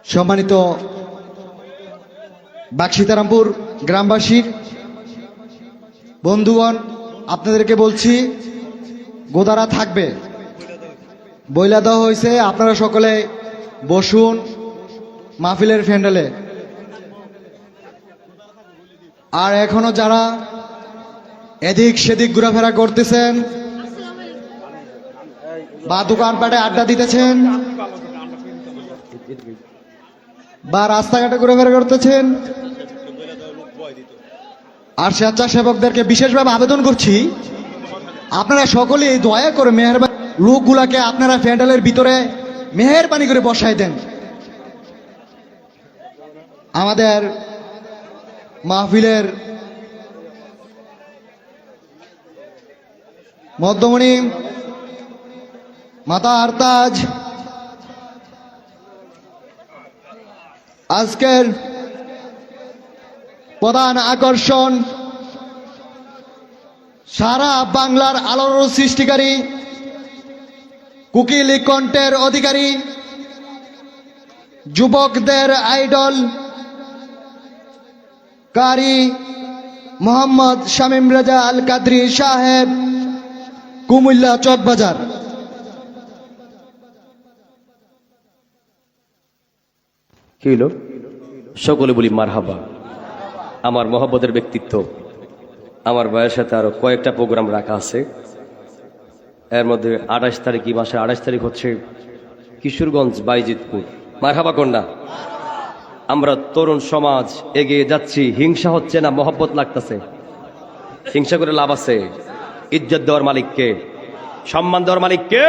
সম্মানিত বাকশিতারামপুর গ্রামবাসী বন্ধুগণ, আপনাদেরকে বলছি, গোদারা থাকবে, বইলা দেওয়া হয়েছে, আপনারা সকলে বসুন মাহফিলের ফ্যান্ডেলে। আর এখনো যারা এদিক সেদিক ঘোরাফেরা করতেছেন বা দোকানপাটে আড্ডা দিতেছেন বা রাস্তাঘাটে ঘোরাফেরা করতেছেন, আর স্বেচ্ছাসেবকদেরকে বিশেষভাবে আবেদন করছি, আপনারা সকলেই দয়া করে মেহেরবানি লোকগুলাকে আপনারা প্যান্ডেলের ভিতরে মেহেরবানি করে বসাই দেন। আমাদের মাহফিলের মধ্যমণি মাতা আরতাজ আজকের প্রধান আকর্ষণ, সারা বাংলার আলোর সৃষ্টিকারী কুকিলি কণ্ঠের অধিকারী, যুবকদের আইডল কারি মোহাম্মদ শামীম রেজা আল কাদরি সাহেব, কুমিল্লা চকবাজার। কি হইল? সকলে বলি মারহাবা। আমার মহব্বতের ব্যক্তিত্ব, আমার ভাইয়ের সাথে আরো কয়েকটা প্রোগ্রাম রাখা আছে। এর মধ্যে 28 তারিখ, এই মাসের 28 তারিখ হচ্ছে কিশোরগঞ্জ বাইজিতপুর। মারহাবা কন্যা। আমরা তরুণ সমাজ এগিয়ে যাচ্ছি, হিংসা হচ্ছে না, মহব্বত লাগতেছে। হিংসা করে লাভ আছে? ইজ্জত দেওয়ার মালিককে, সম্মান দেওয়ার মালিককে।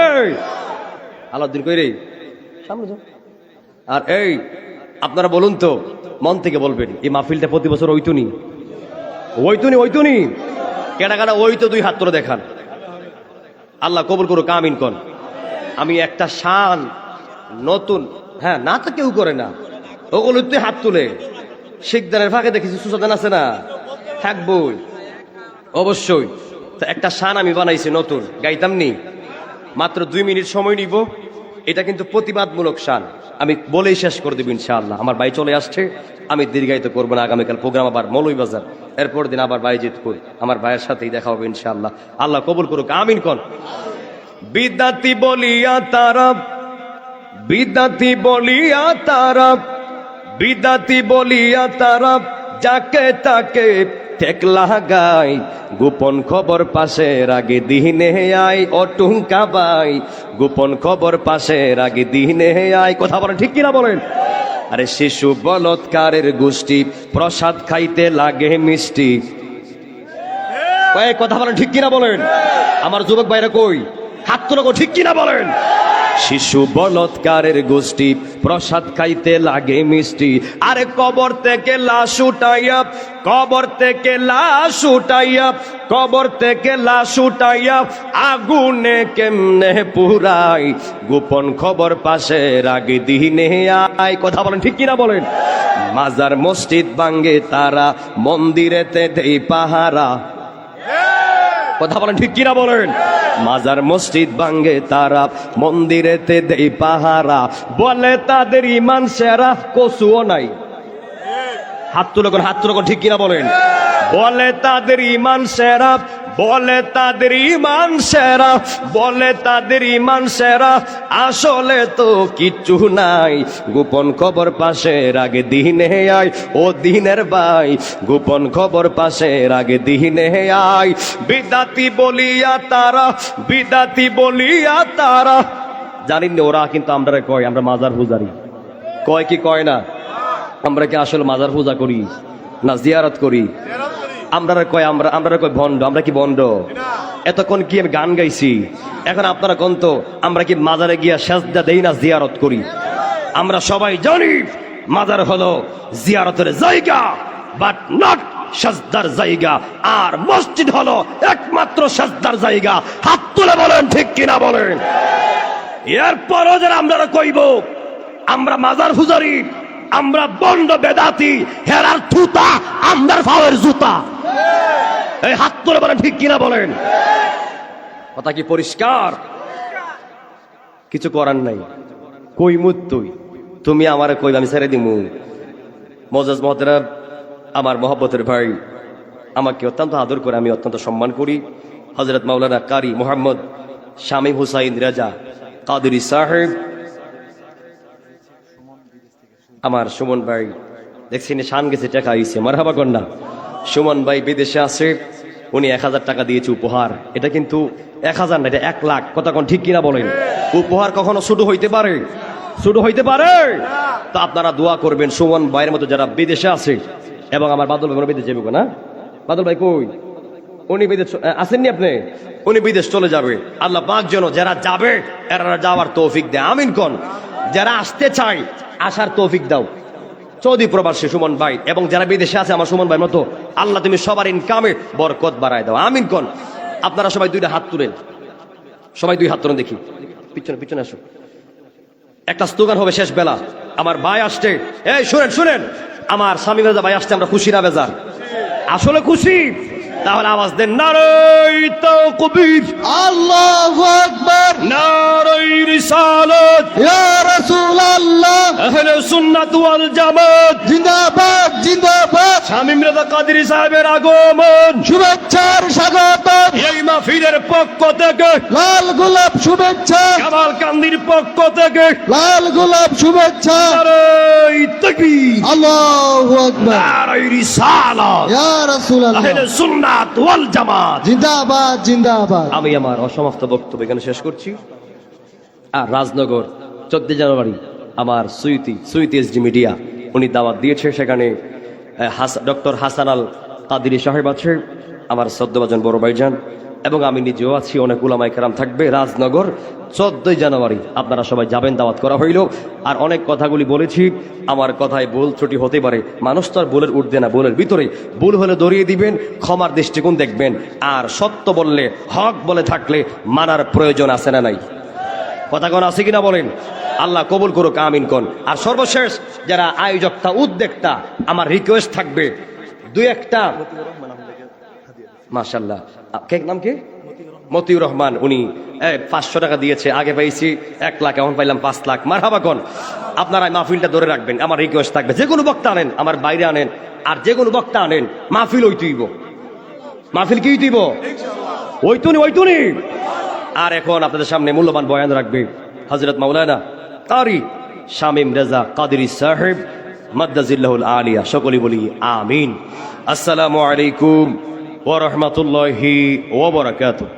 আলাউদ্দিন কই রে, সামনে যাও। আর এই আপনারা বলুন তো, মন থেকে বলবেন, এই মাহফিলটা প্রতি বছর ওইতুনি কেনা কাটা ওই তো 2 হাত তুলে দেখান। আল্লাহ কবুল করুক, আমিন কোন। আমি একটা শান নতুন, হ্যাঁ না তো কেউ করে না, ওগুলো তুই হাত তুলে। শিকদারের ফাঁকে দেখেছি সুসাদান আছে না, থাকবই অবশ্যই। তো একটা শান আমি বানাইছি নতুন, গাইতাম নি, মাত্র 2 মিনিট সময় নিব। এটা কিন্তু প্রতিবাদমূলক শান, আমি বলেই শেষ করে দেব ইনশাআল্লাহ। আমার ভাই চলে আসছে, আমি দীর্ঘায়িত করবো না। আগামীকাল প্রোগ্রাম আবার মৌলভীবাজার, এরপর দিন আবার বাইজিতপুর। আমার ভাইয়ের সাথেই দেখা হবে ইনশাআল্লাহ। আল্লাহ কবুল করুক, আমিন কোন। বিদাতি বলিয়া তারা, বিদাতি বলিয়া তারা, বিদাতি বলিয়া তারা যাকে তাকে ঠেক লাগাই। গোপন খবর পাশের আগে দিনে আয়, অটুঙ্কা বাই। গোপন খবর পাশের আগে দিনে আয়। কথা বলেন ঠিক কিনা বলেন? আরে শিশু বলৎকারের গোষ্ঠী প্রসাদ খাইতে লাগে মিষ্টি। কথা বলেন ঠিক কিনা বলেন? আমার যুবক ভাইরা কই, হাত তুলো ঠিক কিনা বলেন? শিশু বলৎকারের গোষ্ঠী প্রসাদ খাইতে লাগে মিষ্টি। আরে কবর থেকে লাশ উঠাইয়া, কবর থেকে লাশ উঠাইয়া, কবর থেকে লাশ উঠাইয়া আগুনে কেমনে পুরাই। গোপন খবর পাশের আগে দিনে আয়। কথা বলেন ঠিক কিনা বলেন? মাজার মসজিদ ভাঙ্গে তারা, মন্দিরেতে দেই পাহারা। কথা বলেন ঠিক কিনা বলেন? মাজার মসজিদ ভাঙ্গে তারা, মন্দিরেতে দেই পাহারা। বলে তাদের ইমান সেরা, কসুও নাই। হাত তুলে কোন, হাত তুলে কোন ঠিক কিনা বলেন? বলে তাদের ইমান সেরা, বলে তাদের ইমান সেরা, বলে তাদের ইমান সেরা, আসলে তো কিচ্ছু নাই। গোপন খবর পাশের আগে দিনে আয়, ও দিনের ভাই। গোপন খবর পাশের আগে দিনে আয়। বিদাতি বলিয়া তারা, বিদাতি বলিয়া তারা। জানিন না ওরা কিন্তু আমরা কয় আমরা মাজার পূজারি, কয় কি কয় না? আমরা কি আসলে মাজার পূজা করি না জিয়ারত করি? আমরা কয় আমরা কয় ভণ্ড। আমরা কি ভণ্ড? এতক্ষণ কি আমি গান গাইছি, এখন আপনারা কোন তো আমরা কি মাজারে গিয়া সেজদা দেই না জিয়ারত করি? আমরা সবাই জানি মাজার হলো জিয়ারতের জায়গা, বাট নট সেজদার জায়গা। আর মসজিদ হলো একমাত্র সেজদার জায়গা। হাত তুলে বলেন ঠিক কিনা বলেন? এরপরও যারা আমরা কইব আমরা মাজার পূজারি, আমরা বন্ড বেদাতি, হেরার থুতা আমদার ফাওয়ের জুতা। এই হাত তুলে বলেন ঠিক কিনা বলেন? কথা কি পরিষ্কার? কিছু করার নাই। কই মুত তুই, তুমি আমারে কইবা আমি ছেড়ে দিমু? মজাজ মহতেরা, আমার মহব্বতের ভাই, আমাকে অত্যন্ত আদর করে, আমি অত্যন্ত সম্মান করি। হযরত মাওলানা কারি মোহাম্মদ শামীম হুসাইন রেজা কাদরি সাহেব, আমার সুমন ভাই দেখছি শান গেছে, টাকা আইছে। মারহাবা কন্যা। সুমন ভাই বিদেশে আছে, উনি 1000 টাকা দিয়েছে উপহার। এটা কিন্তু 1000 না, এটা 1 লাখ। কথা কোন ঠিক কিনা বলেন? উপহার কখনো ছোট হইতে পারে? ছোট হইতে পারে? তো আপনারা দোয়া করবেন সুমন ভাইয়ের মতো যারা বিদেশে আছে। এবং আমার বাদল ভাই বিদেশ যাবে না? বাদল ভাই কই? উনি বিদেশ আসেননি আপনি? উনি বিদেশ চলে যাবে। আল্লাহ পাক যেন যারা যাবে এরা যাওয়ার তৌফিক দেয়, আমিন কোন। যারা আসতে চায় আসার তৌফিক দাও। সৌদি প্রবাসী সুমন ভাই এবং যারা বিদেশে আছে আমার সুমন ভাইয়ের মতো, আল্লাহ তুমি সবার ইনকামে বরকত বাড়ায় দাও, আমিন কোন। আপনারা সবাই 2টা হাত তুলেন, সবাই 2 হাত তুলেন দেখি। পিছনে পিছনে আসো। একটা স্লোগান হবে শেষ বেলা। আমার ভাই আসছে, এই শুনেন শুনেন, আমার স্বামী রাজা ভাই আসছে, আমরা খুশি না বেজার? আসলে খুশি। তাহলে আওয়াজ দেন নারাই তাকবীর, আল্লাহু আকবার, নারাই রিসালাত, ইয়া রাসূলুল্লাহ, আহলে সুন্নাত ওয়াল জামাত। জিন্দাবাদ জিন্দাবাদ, শামীম রেজা কাদরী সাহেবের আগমন শুভেচ্ছার স্বাগতম, এই মাহফিলের পক্ষ থেকে, লাল গোলাপ শুভেচ্ছা, কামাল কান্দির পক্ষ থেকে লাল গোলাপ শুভেচ্ছা, নারাই তাকবীর, আল্লাহু আকবার, নারাই রিসালাত, ইয়া রাসূলুল্লাহ, আহলে সুন্নাত ওয়াল জামাত। জিন্দাবাদ জিন্দাবাদ। আমি আমার অসমাপ্ত বক্তব্য এখানে শেষ করছি। আর রাজনগর 14 জানুয়ারি আমার সুইতি এসডি মিডিয়া উনি দাওয়াত দিয়েছে, সেখানে ডক্টর হাসান আল কাদিরি সাহেব আছে, আমার শ্রদ্ধাভাজন বড় ভাইজান, এবং আমি নিজেও আছি, অনেক উলামায়ে কেরাম থাকবে। রাজনগর 14 জানুয়ারি আপনারা সবাই যাবেন, দাওয়াত করা হইল। আর অনেক কথাগুলি বলেছি, আমার কথায় ভুল ত্রুটি হতে পারে, মানুষ তো আর ভুলের ঊর্ধ্বে না, ভুলের ভিতরে। ভুল হলে দড়িয়ে দিবেন, ক্ষমার দৃষ্টিকোণ দেখবেন। আর সত্য বললে, হক বলে থাকলে মানার প্রয়োজন আছে না নাই? কথা কোন আছে কিনা বলেন? আল্লাহ কবুল করুক, আমিন কোন। আর সর্বশেষ যারা আয়োজকতা উদ্যোক্তা, আমার রিকোয়েস্ট থাকবে দুই একটা, মাশাআল্লাহ, কেক নাম কি? মতিউর রহমান, উনি 500 টাকা দিয়েছে, আগে পাইছি 1 লাখ, এখন পাইলাম 5 লাখ। মারহাবা কোন। আপনারা মাহফিলটা ধরে রাখবেন, আমার রিকোয়েস্ট থাকবে, যে কোনো বক্তা আনেন, আমার বাইরে আনেন, আর যে কোনো বক্তা আনেন, মাহফিল ওইতুইব, মাহফিল কি হইতুইব, ওইতুনি। আর এখন আপনাদের সামনে মূল্যবান বয়ান রাখবে হযরত মাওলানা কারি শামীম রেজা কাদরী সাহেব মাদ্দাজিল্লাহুল আলিয়া। সকলেই বলি আমিন। আসসালামু আলাইকুম ওয়া রাহমাতুল্লাহি ওয়া বারাকাতুহু।